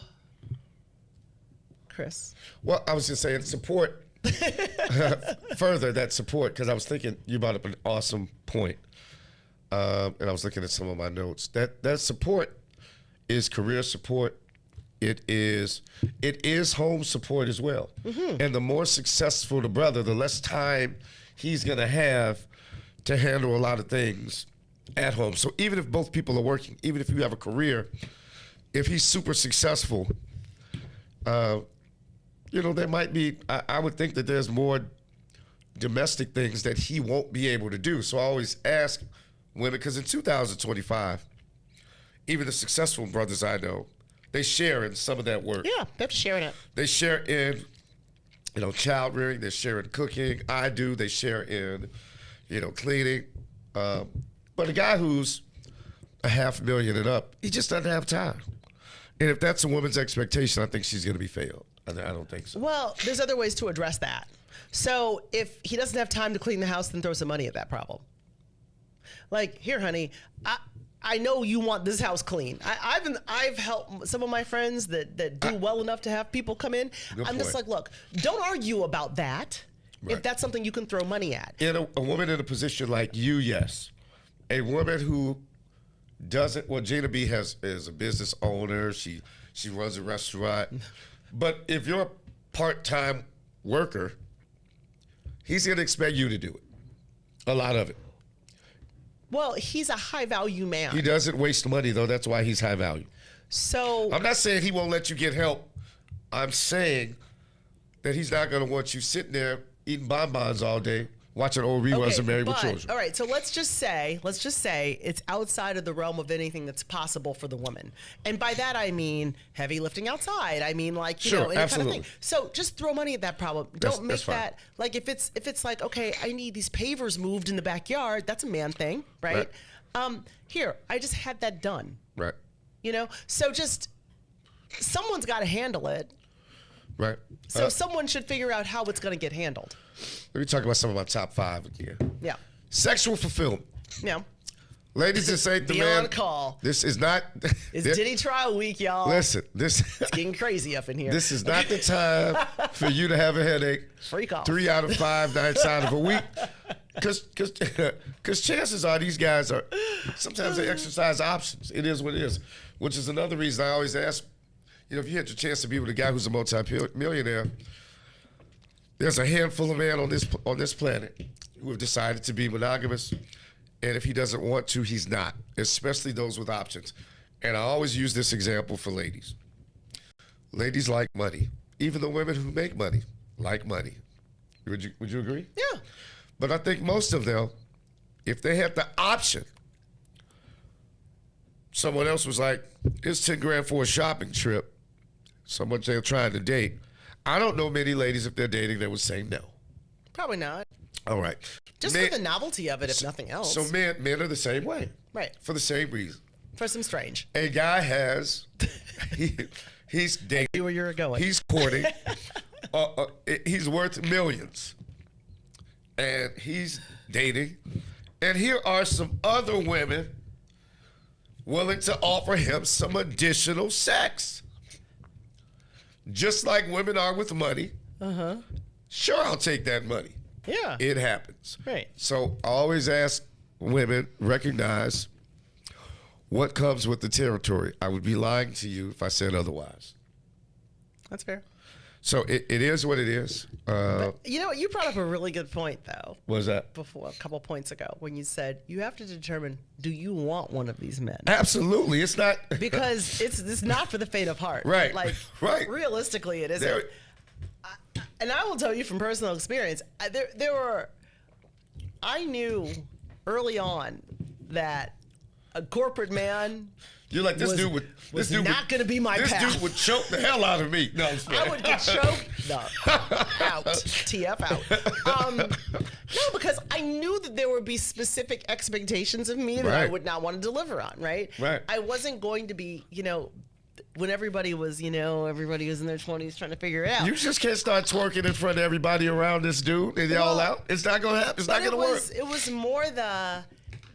[SPEAKER 6] Chris.
[SPEAKER 7] Well, I was just saying support further that support, because I was thinking you brought up an awesome point. And I was looking at some of my notes. That support is career support. It is home support as well. Mm-hmm. And the more successful the brother, the less time he's going to have to handle a lot of things at home. So even if both people are working, even if you have a career, if he's super successful, there might be, I would think that there's more domestic things that he won't be able to do. So I always ask women, because in 2025, even the successful brothers I know, they share in some of that work.
[SPEAKER 6] Yeah, they're sharing it.
[SPEAKER 7] They share in, child rearing. They share in cooking. I do. They share in, cleaning. But a guy who's $500,000 and up, he just doesn't have time. And if that's a woman's expectation, I think she's going to be failed. I don't think so.
[SPEAKER 6] Well, there's other ways to address that. So if he doesn't have time to clean the house, then throw some money at that problem. Like, here, honey, I know you want this house clean. I've helped some of my friends that do well enough to have people come in. I'm just like, look, don't argue about that. Right. If that's something you can throw money at.
[SPEAKER 7] A woman in a position like you, yes. A woman who doesn't. Well, Gina B is a business owner. She runs a restaurant. But if you're a part-time worker, he's going to expect you to do it. A lot of it.
[SPEAKER 6] Well, he's a high-value man.
[SPEAKER 7] He doesn't waste money, though. That's why he's high value.
[SPEAKER 6] So
[SPEAKER 7] I'm not saying he won't let you get help. I'm saying that he's not going to want you sitting there eating bonbons all day, watching old reruns of Married with Children.
[SPEAKER 6] All right, so let's just say it's outside of the realm of anything that's possible for the woman. And by that I mean heavy lifting outside. I mean, like, any
[SPEAKER 7] absolutely.
[SPEAKER 6] kind of thing. So just throw money at that problem. Don't make that, like, if it's like, okay, I need these pavers moved in the backyard, that's a man thing, right? Here, I just had that done.
[SPEAKER 7] Right.
[SPEAKER 6] So just someone's got to handle it.
[SPEAKER 7] Right.
[SPEAKER 6] So someone should figure out how it's going to get handled.
[SPEAKER 7] Let me talk about some of my top 5 again.
[SPEAKER 6] Yeah.
[SPEAKER 7] Sexual fulfillment.
[SPEAKER 6] Yeah.
[SPEAKER 7] Ladies, this ain't the
[SPEAKER 6] Be
[SPEAKER 7] man.
[SPEAKER 6] on call.
[SPEAKER 7] This is not.
[SPEAKER 6] It's Diddy trial week, y'all.
[SPEAKER 7] Listen,
[SPEAKER 6] it's getting crazy up in here.
[SPEAKER 7] This is not the time for you to have a headache.
[SPEAKER 6] Freak off.
[SPEAKER 7] 3 out of 5 nights out of a week. Because chances are these guys are, sometimes they exercise options. It is what it is, which is another reason I always ask, if you had your chance to be with a guy who's a multi-millionaire, there's a handful of men on this planet who have decided to be monogamous And if he doesn't want to, he's not, especially those with options. And I always use this example for ladies. Ladies like money. Even the women who make money like money. Would you agree?
[SPEAKER 6] Yeah.
[SPEAKER 7] But I think most of them, if they had the option, someone else was like, it's 10 grand for a shopping trip. Someone they're trying to date. I don't know many ladies, if they're dating, that would say no.
[SPEAKER 6] Probably not.
[SPEAKER 7] All right.
[SPEAKER 6] Just for the novelty of it, if nothing else.
[SPEAKER 7] So men are the same way.
[SPEAKER 6] Right.
[SPEAKER 7] For the same reason.
[SPEAKER 6] For some strange.
[SPEAKER 7] A guy has, he's dating.
[SPEAKER 6] I knew where you were going.
[SPEAKER 7] He's courting. He's worth millions. And he's dating. And here are some other women willing to offer him some additional sex. Just like women are with money. Uh-huh. Sure, I'll take that money.
[SPEAKER 6] Yeah.
[SPEAKER 7] It happens.
[SPEAKER 6] Right.
[SPEAKER 7] So I always ask women, recognize what comes with the territory. I would be lying to you if I said otherwise.
[SPEAKER 6] That's fair.
[SPEAKER 7] So it is what it is.
[SPEAKER 6] But, you brought up a really good point, though.
[SPEAKER 7] What was that?
[SPEAKER 6] Before, a couple points ago, when you said you have to determine, do you want one of these men?
[SPEAKER 7] Absolutely. It's not.
[SPEAKER 6] Because it's not for the faint of heart.
[SPEAKER 7] Right.
[SPEAKER 6] Like,
[SPEAKER 7] right.
[SPEAKER 6] Realistically, it isn't. And I will tell you from personal experience, I knew early on that a corporate man.
[SPEAKER 7] You're like, this dude
[SPEAKER 6] was not going to be my path.
[SPEAKER 7] This dude would choke the hell out of me. No,
[SPEAKER 6] I would get choked. No, out. TF out. No, because I knew that there would be specific expectations of me that I would not want to deliver on. Right.
[SPEAKER 7] Right.
[SPEAKER 6] I wasn't going to be, when everybody was in their 20s trying to figure it out.
[SPEAKER 7] You just can't start twerking in front of everybody around this dude and y'all out. It's not going to happen. It's not going to work.
[SPEAKER 6] It was more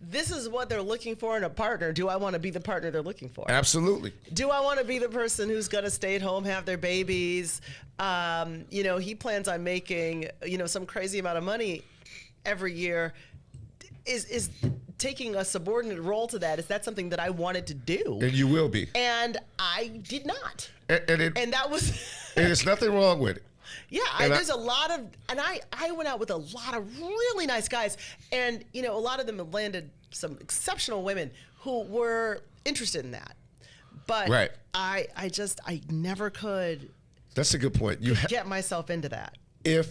[SPEAKER 6] this is what they're looking for in a partner. Do I want to be the partner they're looking for?
[SPEAKER 7] Absolutely.
[SPEAKER 6] Do I want to be the person who's going to stay at home, have their babies? He plans on making, some crazy amount of money every year. Is taking a subordinate role to that, is that something that I wanted to do?
[SPEAKER 7] And you will be.
[SPEAKER 6] And I did not.
[SPEAKER 7] And
[SPEAKER 6] that was...
[SPEAKER 7] and there's nothing wrong with it.
[SPEAKER 6] Yeah, there's a lot of... And I went out with a lot of really nice guys. And, a lot of them have landed some exceptional women who were interested in that. But
[SPEAKER 7] right.
[SPEAKER 6] I never could...
[SPEAKER 7] That's a good point. You
[SPEAKER 6] get myself into that.
[SPEAKER 7] And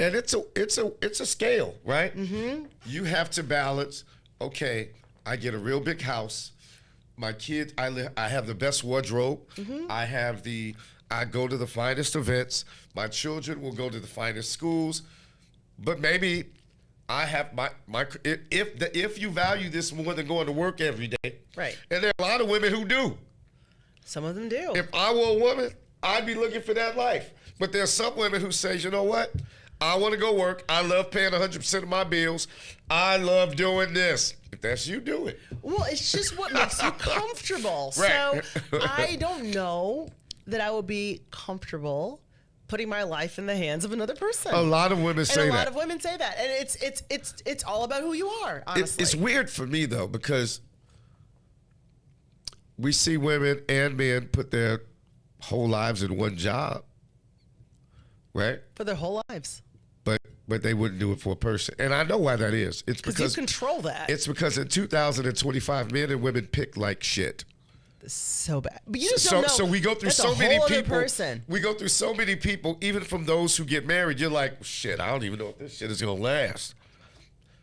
[SPEAKER 7] it's a scale, right? Mm-hmm. You have to balance. Okay, I get a real big house. My kids, I have the best wardrobe. Mm-hmm. I go to the finest events. My children will go to the finest schools. But maybe I have if you value this more than going to work every day.
[SPEAKER 6] Right.
[SPEAKER 7] And there are a lot of women who do.
[SPEAKER 6] Some of them do.
[SPEAKER 7] If I were a woman, I'd be looking for that life. But there's some women who say, you know what? I want to go work. I love paying 100% of my bills. I love doing this. If that's you, do it.
[SPEAKER 6] Well, it's just what makes you comfortable.
[SPEAKER 7] Right.
[SPEAKER 6] So I don't know that I would be comfortable putting my life in the hands of another person.
[SPEAKER 7] A lot of women say that.
[SPEAKER 6] And a lot of women say that. And it's all about who you are, honestly.
[SPEAKER 7] It's weird for me, though, because we see women and men put their whole lives in one job. Right?
[SPEAKER 6] For their whole lives.
[SPEAKER 7] But they wouldn't do it for a person. And I know why that is. It's because
[SPEAKER 6] you control that.
[SPEAKER 7] It's because in 2025, men and women pick like shit.
[SPEAKER 6] So bad. But you just don't know.
[SPEAKER 7] So we go through
[SPEAKER 6] That's
[SPEAKER 7] so many people.
[SPEAKER 6] Person.
[SPEAKER 7] We go through so many people, even from those who get married. You're like, shit, I don't even know if this shit is going to last.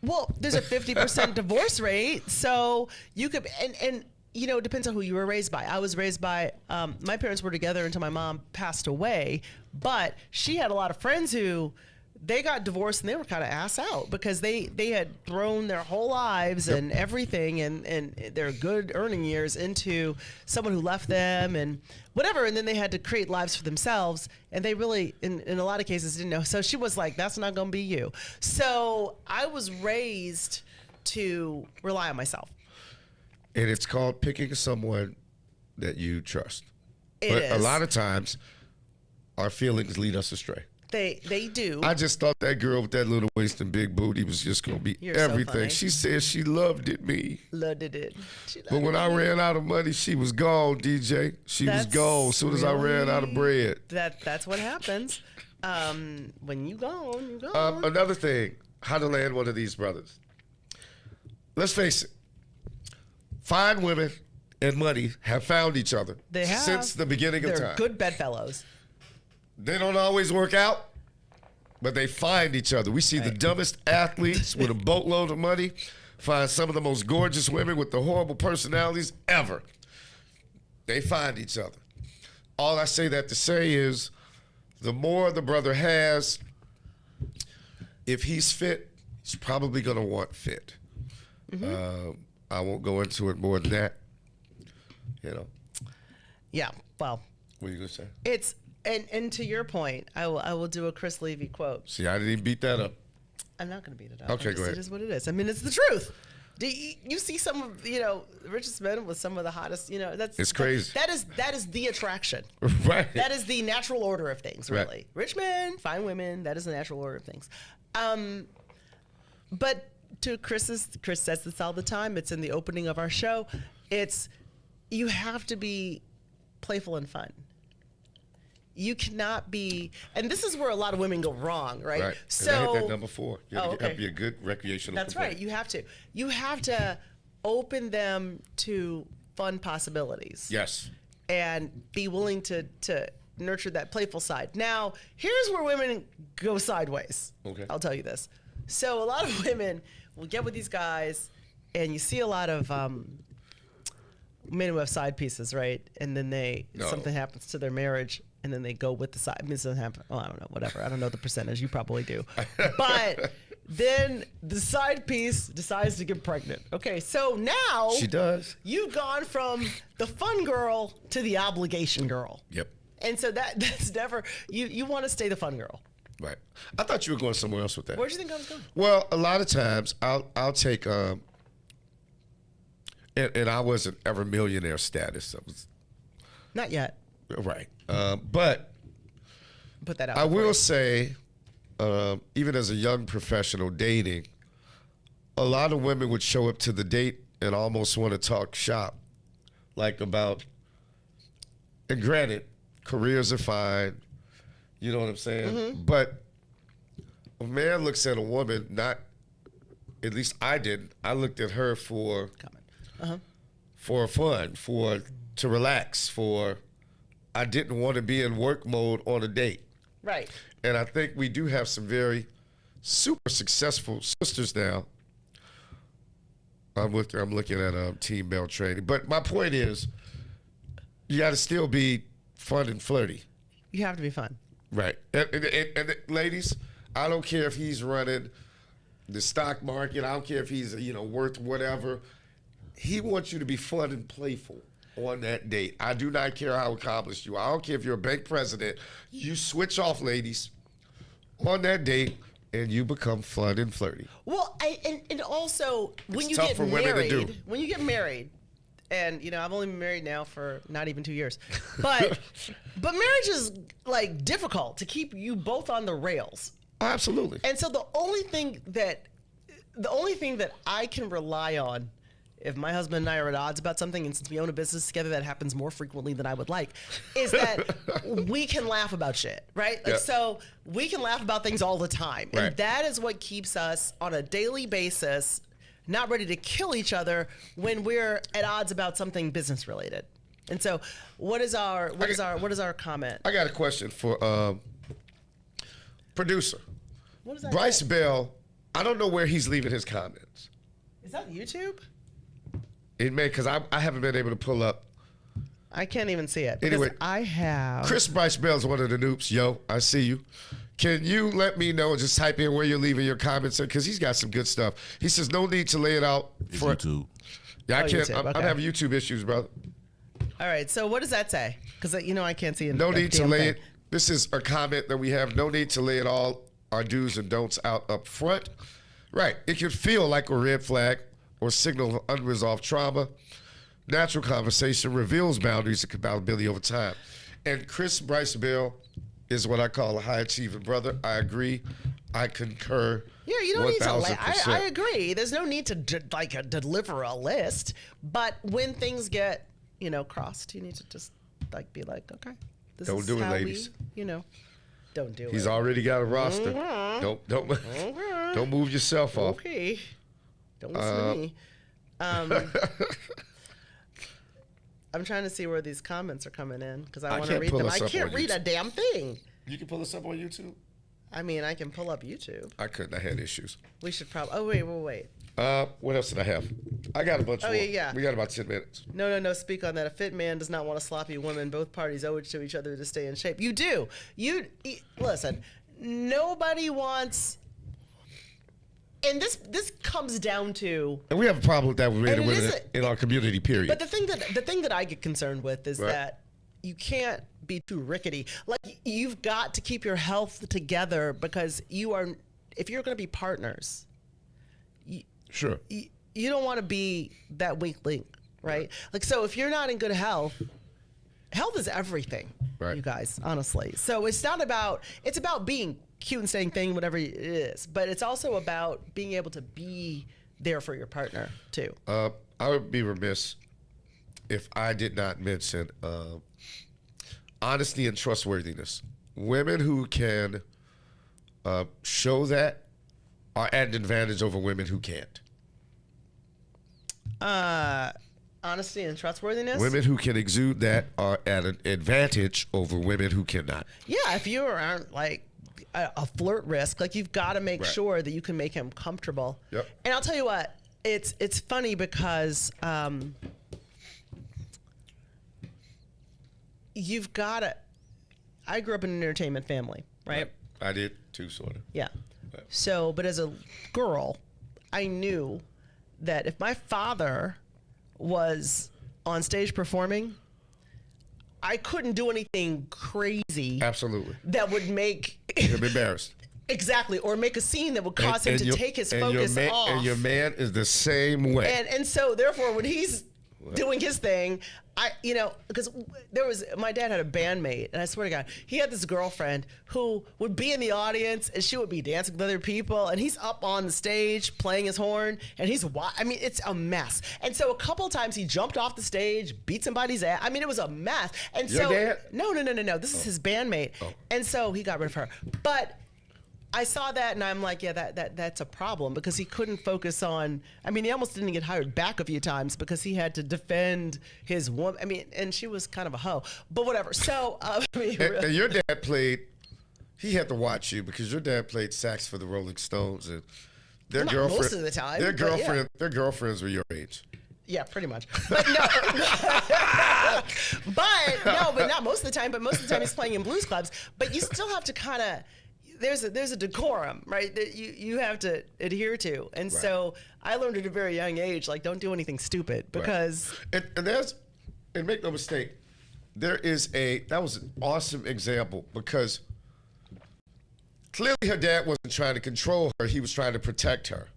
[SPEAKER 6] Well, there's a 50% divorce rate. So you could, and it depends on who you were raised by. I was raised by, my parents were together until my mom passed away. But she had a lot of friends who, they got divorced and they were kind of ass out because they had thrown their whole lives and everything and their good earning years into someone who left them and whatever. And then they had to create lives for themselves. And they really, in a lot of cases, didn't know. So she was like, that's not going to be you. So I was raised to rely on myself.
[SPEAKER 7] And it's called picking someone that you trust. But
[SPEAKER 6] is.
[SPEAKER 7] A lot of times, our feelings lead us astray.
[SPEAKER 6] They do.
[SPEAKER 7] I just thought that girl with that little waist and big booty was just going to be everything. She said she loved it.
[SPEAKER 6] Loved it.
[SPEAKER 7] But when I ran out of money, she was gone, DJ. She was gone as soon as I ran out of bread.
[SPEAKER 6] That's what happens. When you gone, you gone.
[SPEAKER 7] Another thing, how to land one of these brothers. let's face it, fine women and money have found each other since the beginning of time.
[SPEAKER 6] They're good bedfellows.
[SPEAKER 7] They don't always work out, but they find each other. We see the dumbest athletes with a boatload of money find some of the most gorgeous women with the horrible personalities ever. They find each other. All I say that to say is the more the brother has, if he's fit, he's probably going to want fit. I won't go into it more than that. You know.
[SPEAKER 6] Yeah. Well.
[SPEAKER 7] What are you going to say?
[SPEAKER 6] It's and to your point, I will do a Chris Levy quote.
[SPEAKER 7] See, I didn't even beat that up.
[SPEAKER 6] I'm not going to beat it up.
[SPEAKER 7] Okay, go ahead.
[SPEAKER 6] It is what it is. I mean, it's the truth. Do you see some of the richest men with some of the hottest? It's
[SPEAKER 7] crazy.
[SPEAKER 6] That is the attraction.
[SPEAKER 7] Right.
[SPEAKER 6] That is the natural order of things. Really,
[SPEAKER 7] right.
[SPEAKER 6] Rich men, fine women. That is the natural order of things. But to Chris says this all the time. It's in the opening of our show. You have to be playful and fun. You cannot be, and this is where a lot of women go wrong, right?
[SPEAKER 7] Right.
[SPEAKER 6] So
[SPEAKER 7] and I hit that number 4. You have to be a good recreational.
[SPEAKER 6] That's
[SPEAKER 7] complaint.
[SPEAKER 6] right. You have to open them to fun possibilities.
[SPEAKER 7] Yes.
[SPEAKER 6] And be willing to nurture that playful side. Now, here's where women go sideways.
[SPEAKER 7] Okay.
[SPEAKER 6] I'll tell you this. So a lot of women will get with these guys, and you see a lot of men who have side pieces, right? And then something happens to their marriage, and then they go with the side. I mean, it doesn't happen. Oh, I don't know. Whatever. I don't know the percentage. You probably do. But then the side piece decides to get pregnant. Okay, so now
[SPEAKER 7] she does.
[SPEAKER 6] You've gone from the fun girl to the obligation girl.
[SPEAKER 7] Yep.
[SPEAKER 6] And so that's never. You want to stay the fun girl.
[SPEAKER 7] Right. I thought you were going somewhere else with that.
[SPEAKER 6] Where do you think I was going?
[SPEAKER 7] Well, a lot of times I'll take and I wasn't ever millionaire status. I was
[SPEAKER 6] not yet.
[SPEAKER 7] Right. But
[SPEAKER 6] put that out.
[SPEAKER 7] I will say, even as a young professional dating, a lot of women would show up to the date and almost want to talk shop, like about. And granted, careers are fine. You know what I'm saying? Mm-hmm. But a man looks at a woman, at least I didn't. I looked at her for fun, to relax, I didn't want to be in work mode on a date.
[SPEAKER 6] Right.
[SPEAKER 7] And I think we do have some very super successful sisters now. I'm looking at Team Bell Training. But my point is, you got to still be fun and flirty.
[SPEAKER 6] You have to be fun.
[SPEAKER 7] Right. And ladies, I don't care if he's running the stock market. I don't care if he's worth whatever. He wants you to be fun and playful on that date. I do not care how accomplished you are. I don't care if you're a bank president. You switch off, ladies, on that date, and you become fun and flirty.
[SPEAKER 6] Well, and also when you get married, and I've only been married now for not even 2 years, but marriage is like difficult to keep you both on the rails.
[SPEAKER 7] Absolutely.
[SPEAKER 6] And so the only thing that I can rely on, if my husband and I are at odds about something, and since we own a business together that happens more frequently than I would like, is that we can laugh about shit, right? Like, so we can laugh about things all the time.
[SPEAKER 7] Right.
[SPEAKER 6] And that is what keeps us on a daily basis not ready to kill each other when we're at odds about something business related. And so what is our comment?
[SPEAKER 7] I got a question for producer.
[SPEAKER 6] What is that?
[SPEAKER 7] Bryce Bell, I don't know where he's leaving his comments.
[SPEAKER 6] Is that YouTube?
[SPEAKER 7] It may, because I haven't been able to pull up.
[SPEAKER 6] I can't even see it.
[SPEAKER 7] Anyway,
[SPEAKER 6] I have.
[SPEAKER 7] Chris Bryce Bell's one of the noobs. Yo, I see you. Can you let me know, just type in where you're leaving your comments, because he's got some good stuff. He says, no need to lay it out for
[SPEAKER 8] YouTube.
[SPEAKER 7] Yeah, I can't.
[SPEAKER 6] YouTube, okay.
[SPEAKER 7] I'm having YouTube issues, brother.
[SPEAKER 6] All right, so what does that say? Because I can't see it.
[SPEAKER 7] No need to lay it. This is a comment that we have. No need to lay it all, our do's and don'ts out up front. Right. It can feel like a red flag or signal of unresolved trauma. Natural conversation reveals boundaries and compatibility over time. And Chris Bryce Bell is what I call a high-achieving brother. I agree. I concur.
[SPEAKER 6] Yeah, you don't need to. I agree. There's no need to deliver a list. But when things get crossed, you need to just be like, okay, this
[SPEAKER 7] don't
[SPEAKER 6] is
[SPEAKER 7] do it,
[SPEAKER 6] how
[SPEAKER 7] ladies.
[SPEAKER 6] Don't do it.
[SPEAKER 7] He's already got a roster.
[SPEAKER 6] Mm-hmm.
[SPEAKER 7] Don't move yourself off.
[SPEAKER 6] Okay. Don't listen to me. I'm trying to see where these comments are coming in because I want to read them. I can't read a damn thing.
[SPEAKER 7] You can pull us up on YouTube?
[SPEAKER 6] I mean, I can pull up YouTube.
[SPEAKER 7] I couldn't. I had issues.
[SPEAKER 6] We should probably... Oh, wait.
[SPEAKER 7] What else did I have? I got a bunch more.
[SPEAKER 6] Yeah.
[SPEAKER 7] We got about 10 minutes.
[SPEAKER 6] No. Speak on that. A fit man does not want a sloppy woman. Both parties owe it to each other to stay in shape. You do. Listen, nobody wants... And this comes down to...
[SPEAKER 7] And we have a problem with that with men and women in our community, period.
[SPEAKER 6] But the thing that I get concerned with is that you can't be too rickety. Like, you've got to keep your health together because if you're going to be partners...
[SPEAKER 7] Sure.
[SPEAKER 6] You don't want to be that weak link, right? Like, so if you're not in good health is everything, you guys, honestly. So it's about being cute and staying thin, whatever it is, but it's also about being able to be there for your partner too.
[SPEAKER 7] I would be remiss if I did not mention honesty and trustworthiness. Women who can show that are at an advantage over women who can't.
[SPEAKER 6] Honesty and trustworthiness?
[SPEAKER 7] Women who can exude that are at an advantage over women who cannot.
[SPEAKER 6] Yeah, if you aren't like a flirt risk, like you've got to make sure that you can make him comfortable.
[SPEAKER 7] Yep.
[SPEAKER 6] And I'll tell you what, it's funny because you've got to... I grew up in an entertainment family, right?
[SPEAKER 7] I did too, sort of.
[SPEAKER 6] Yeah. So, but as a girl, I knew that if my father was on stage performing, I couldn't do anything crazy.
[SPEAKER 7] Absolutely.
[SPEAKER 6] That would make
[SPEAKER 7] him embarrassed.
[SPEAKER 6] Exactly, or make a scene that would cause him to take his focus off.
[SPEAKER 7] And your man is the same way.
[SPEAKER 6] And so therefore, when he's doing his thing, because my dad had a bandmate, and I swear to God, he had this girlfriend who would be in the audience, and she would be dancing with other people, and he's up on the stage playing his horn, and it's a mess. And so a couple of times he jumped off the stage, beat somebody's ass. I mean, it was a mess. And
[SPEAKER 7] your dad?
[SPEAKER 6] No. This is his bandmate. Oh. And so he got rid of her. But I saw that and I'm like, yeah, that's a problem because he couldn't focus on, he almost didn't get hired back a few times because he had to defend his woman. And she was kind of a hoe, but whatever. So,
[SPEAKER 7] and your dad he had to watch you because your dad played sax for the Rolling Stones and their girlfriend,
[SPEAKER 6] most of the time,
[SPEAKER 7] their girlfriends were your age.
[SPEAKER 6] Yeah, pretty much. But no, but not most of the time. But most of the time he's playing in blues clubs. But you still have to kind of, there's a decorum, right, that you have to adhere to. And so I learned at a very young age, like, don't do anything stupid because.
[SPEAKER 7] And make no mistake, that was an awesome example because clearly her dad wasn't trying to control her, he was trying to protect her.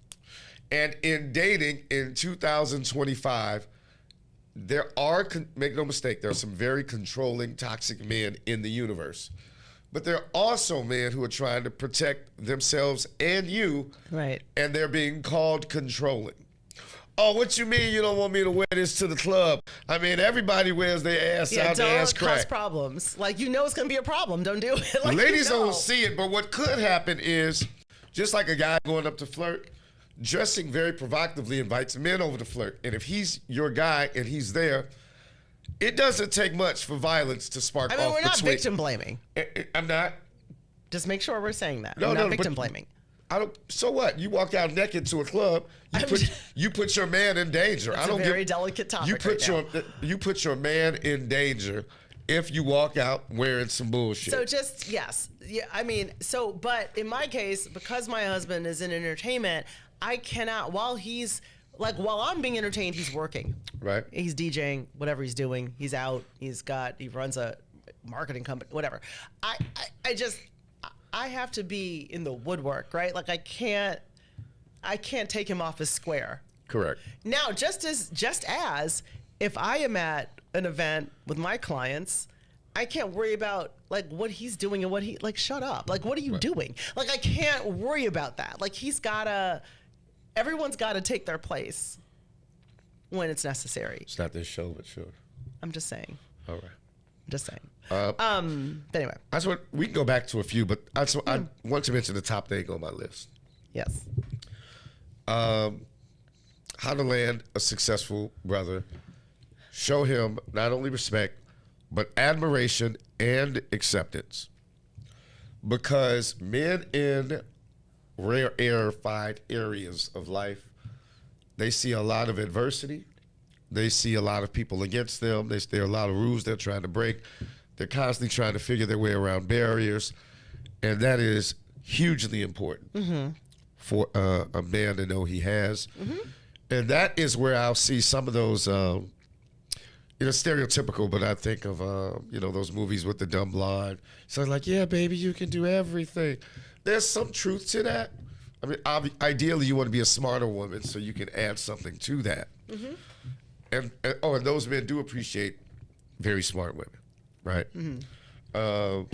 [SPEAKER 7] And in dating in 2025, make no mistake, there are some very controlling, toxic men in the universe. But there are also men who are trying to protect themselves and you.
[SPEAKER 6] Right.
[SPEAKER 7] And they're being called controlling. Oh, what you mean you don't want me to wear this to the club? Everybody wears their ass out, their ass crack.
[SPEAKER 6] Don't cause problems. Like, it's going to be a problem. Don't do it. Like,
[SPEAKER 7] ladies don't see it, but what could happen is, just like a guy going up to flirt, dressing very provocatively invites men over to flirt. And if he's your guy and he's there, it doesn't take much for violence to spark off.
[SPEAKER 6] We're not victim blaming.
[SPEAKER 7] I'm not.
[SPEAKER 6] Just make sure we're saying that. We're not victim blaming.
[SPEAKER 7] So what? You walk out naked to a club. You put your man in danger.
[SPEAKER 6] That's a very delicate topic.
[SPEAKER 7] You put your man in danger if you walk out wearing some bullshit.
[SPEAKER 6] So yes, yeah. But in my case, because my husband is in entertainment, I cannot. While I'm being entertained, he's working.
[SPEAKER 7] Right.
[SPEAKER 6] He's DJing, whatever he's doing. He's out. He runs a marketing company, whatever. I have to be in the woodwork, right? Like I can't take him off his square.
[SPEAKER 7] Correct.
[SPEAKER 6] Now, just as if I am at an event with my clients, I can't worry about like what he's doing and what shut up. Like, what are you doing? Like, I can't worry about that. Like, everyone's got to take their place when it's necessary.
[SPEAKER 7] It's not this show, but sure.
[SPEAKER 6] I'm just saying.
[SPEAKER 7] All right.
[SPEAKER 6] I'm just saying.
[SPEAKER 7] But
[SPEAKER 6] anyway.
[SPEAKER 7] We can go back to a few, but I want to mention the top thing on my list.
[SPEAKER 6] Yes.
[SPEAKER 7] how to land a successful brother. Show him not only respect, but admiration and acceptance. Because men in rarefied areas of life, they see a lot of adversity. They see a lot of people against them. There are a lot of rules they're trying to break. They're constantly trying to figure their way around barriers. And that is hugely important for a man to know he has. And that is where I'll see some of those, stereotypical, but I think of, those movies with the dumb blonde. So it's like, yeah, baby, you can do everything. There's some truth to that. I mean, ideally, you want to be a smarter woman so you can add something to that. And those men do appreciate very smart women, right? And I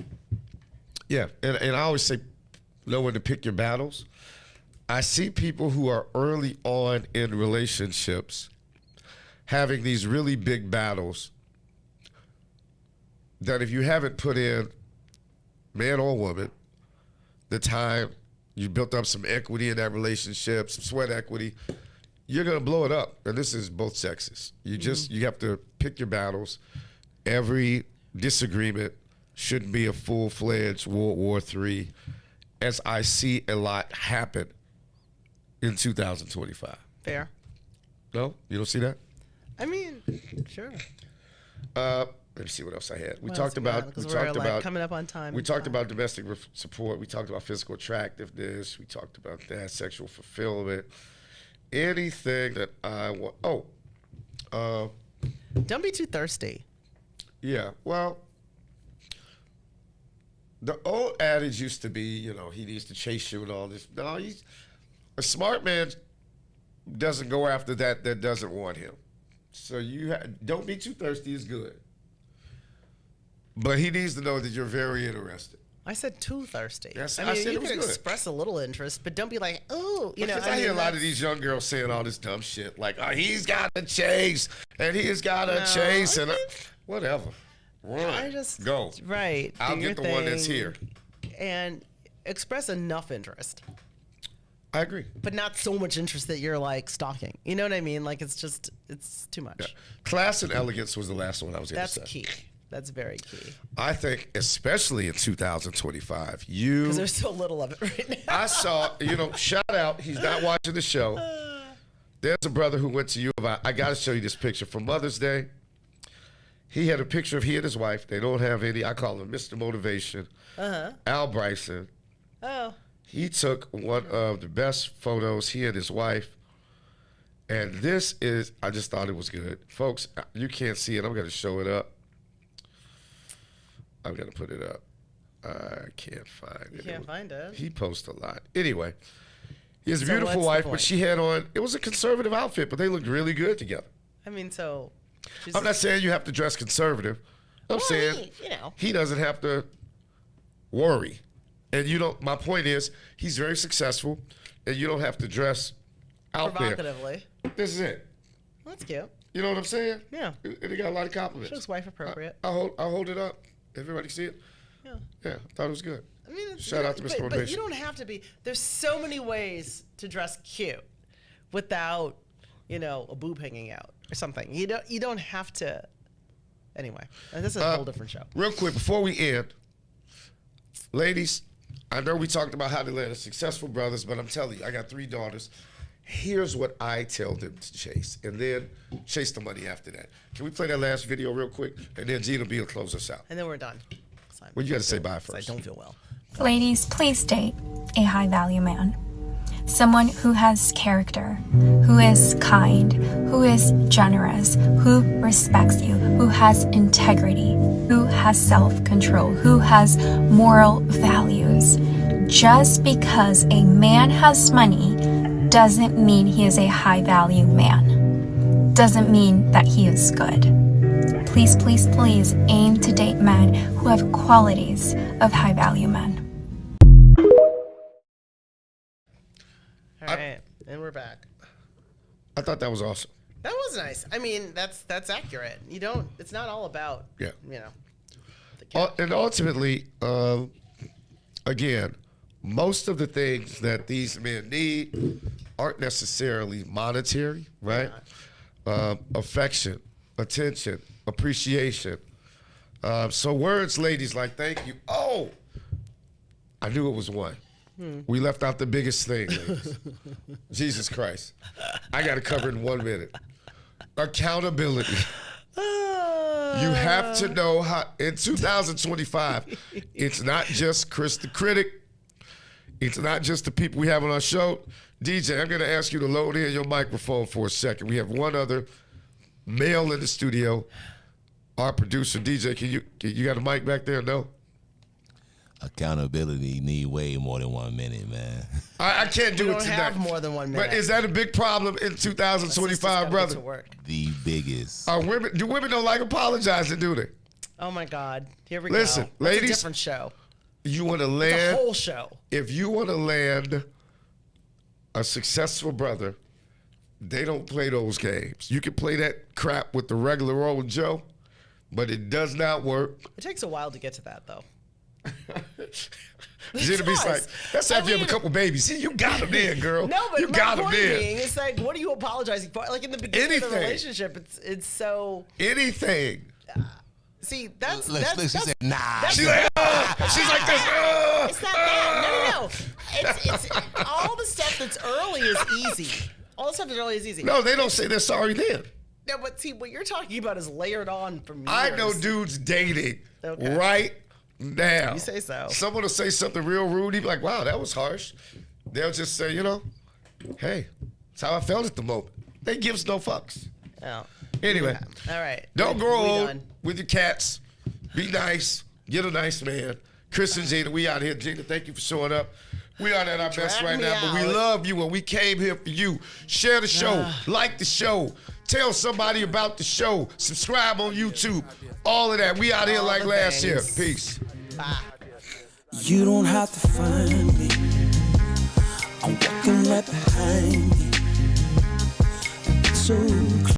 [SPEAKER 7] always say, know when to pick your battles. I see people who are early on in relationships having these really big battles that if you haven't put in, man or woman, the time, you built up some equity in that relationship, some sweat equity, you're going to blow it up. And this is both sexes. You have to pick your battles. Every disagreement shouldn't be a full-fledged World War III, as I see a lot happen in 2025.
[SPEAKER 6] Fair.
[SPEAKER 7] No? You don't see that?
[SPEAKER 6] I mean, sure.
[SPEAKER 7] Let me see what else I had. We talked about
[SPEAKER 6] coming up on time.
[SPEAKER 7] We talked about domestic support. We talked about physical attractiveness. We talked about that, sexual fulfillment. Anything that I want.
[SPEAKER 6] Don't be too thirsty.
[SPEAKER 7] Yeah. Well, the old adage used to be, he needs to chase you and all this. No, a smart man doesn't go after that doesn't want him. So don't be too thirsty is good. But he needs to know that you're very interested.
[SPEAKER 6] I said too thirsty.
[SPEAKER 7] Yes,
[SPEAKER 6] I
[SPEAKER 7] said
[SPEAKER 6] you
[SPEAKER 7] it was
[SPEAKER 6] can
[SPEAKER 7] good.
[SPEAKER 6] Express a little interest, but don't be like, oh,
[SPEAKER 7] Because I hear a lot of these young girls saying all this dumb shit, like, he's got to chase, and he's got to chase, and whatever. Run. Go.
[SPEAKER 6] Right.
[SPEAKER 7] I'll get the one that's here.
[SPEAKER 6] And express enough interest.
[SPEAKER 7] I agree.
[SPEAKER 6] But not so much interest that you're like stalking. You know what I mean? Like it's too much.
[SPEAKER 7] Yeah. Class and elegance was the last one I was going to say.
[SPEAKER 6] That's key. That's very key.
[SPEAKER 7] I think, especially in 2025,
[SPEAKER 6] because there's so little of it right now.
[SPEAKER 7] I saw, shout out, he's not watching the show. There's a brother who went to U of I got to show you this picture. For Mother's Day, he had a picture of he and his wife. They don't have any, I call him Mr. Motivation. Al Bryson.
[SPEAKER 6] Oh.
[SPEAKER 7] He took one of the best photos, he and his wife. And this is, I just thought it was good. Folks, you can't see it. I'm going to show it up. I'm going to put it up. I can't find it.
[SPEAKER 6] You can't find it?
[SPEAKER 7] He posts a lot. Anyway, he has a beautiful wife, but she had on, it was a conservative outfit, but they looked really good together.
[SPEAKER 6] I mean, so.
[SPEAKER 7] I'm not saying you have to dress conservative. I'm saying he doesn't have to worry. And my point is, he's very successful, and you don't have to dress out
[SPEAKER 6] provocatively.
[SPEAKER 7] This is it.
[SPEAKER 6] Well, that's cute.
[SPEAKER 7] You know what I'm saying?
[SPEAKER 6] Yeah.
[SPEAKER 7] And he got a lot of compliments.
[SPEAKER 6] She looks wife appropriate.
[SPEAKER 7] I'll hold it up. Everybody see it?
[SPEAKER 6] Yeah.
[SPEAKER 7] Yeah, I thought it was good.
[SPEAKER 6] I mean,
[SPEAKER 7] shout out to Mr. Motivation.
[SPEAKER 6] But you don't have to be. There's so many ways to dress cute without, a boob hanging out or something. You don't have to. Anyway, this is a whole different show.
[SPEAKER 7] Real quick, before we end, ladies, I know we talked about how to land successful brothers, but I'm telling you, I got 3 daughters. Here's what I tell them to chase, and then chase the money after that. Can we play that last video real quick? And then Gina B will close us out.
[SPEAKER 6] And then we're done.
[SPEAKER 7] Well, you got to say bye first.
[SPEAKER 6] I don't feel well.
[SPEAKER 8] Ladies, please date a high-value man. Someone who has character, who is kind, who is generous, who respects you, who has integrity, who has self-control, who has moral values. Just because a man has money doesn't mean he is a high-value man. Doesn't mean that he is good. Please, please, please aim to date men who have qualities of high-value men.
[SPEAKER 6] All right, and we're back.
[SPEAKER 7] I thought that was awesome.
[SPEAKER 6] That was nice. I mean, that's accurate. It's not all about,
[SPEAKER 7] and ultimately, again, most of the things that these men need aren't necessarily monetary, right? Affection, attention, appreciation. So words, ladies, like thank you. Oh, I knew it was one. We left out the biggest thing, ladies. Jesus Christ. I got to cover it in 1 minute. Accountability. You have to know how, in 2025, it's not just Chris the Critic. It's not just the people we have on our show. DJ, I'm going to ask you to load in your microphone for a second. We have one other male in the studio, our producer. DJ, you got a mic back there? No?
[SPEAKER 9] Accountability need way more than 1 minute, man.
[SPEAKER 7] I can't do it tonight.
[SPEAKER 6] Have more than 1 minute.
[SPEAKER 7] But is that a big problem in 2025, brother?
[SPEAKER 9] The biggest.
[SPEAKER 7] Do women don't like apologizing, do they?
[SPEAKER 6] Oh my God! Here we
[SPEAKER 7] Listen,
[SPEAKER 6] go.
[SPEAKER 7] ladies,
[SPEAKER 6] It's a different show.
[SPEAKER 7] You want to land
[SPEAKER 6] It's a whole show.
[SPEAKER 7] If you want to land a successful brother, they don't play those games. You can play that crap with the regular old Joe, but it does not work.
[SPEAKER 6] It takes a while to get to that, though.
[SPEAKER 7] Gina B's like, that's after you have a couple babies. See, you got them in, girl.
[SPEAKER 6] No, but
[SPEAKER 7] you got them in.
[SPEAKER 6] It's like, what are you apologizing for? Like in the beginning of the relationship, it's so
[SPEAKER 7] anything.
[SPEAKER 6] See, that's
[SPEAKER 9] she said, nah.
[SPEAKER 7] She's like, she's like this.
[SPEAKER 6] It's not that. No. It's all the stuff that's early is easy. All the stuff that's early is easy.
[SPEAKER 7] No, they don't say they're sorry then.
[SPEAKER 6] No, but see, what you're talking about is layered on from years.
[SPEAKER 7] I know dudes dating right now.
[SPEAKER 6] You say so.
[SPEAKER 7] Someone will say something real rude. He'd be like, wow, that was harsh. They'll just say, hey, that's how I felt at the moment. They gives no fucks.
[SPEAKER 6] Oh.
[SPEAKER 7] Anyway.
[SPEAKER 6] Yeah. All right.
[SPEAKER 7] Don't grow old with your cats. Be nice. Get a nice man. Chris and Gina, we out here. Gina, thank you for showing up. We are at our best right now, but we love you and we came here for you. Share the show. Like the show. Tell somebody about the show. Subscribe on YouTube. All of that. We out here like last year. Peace.
[SPEAKER 6] Bye.
[SPEAKER 4] You don't have to find me. I'm walking right behind you. So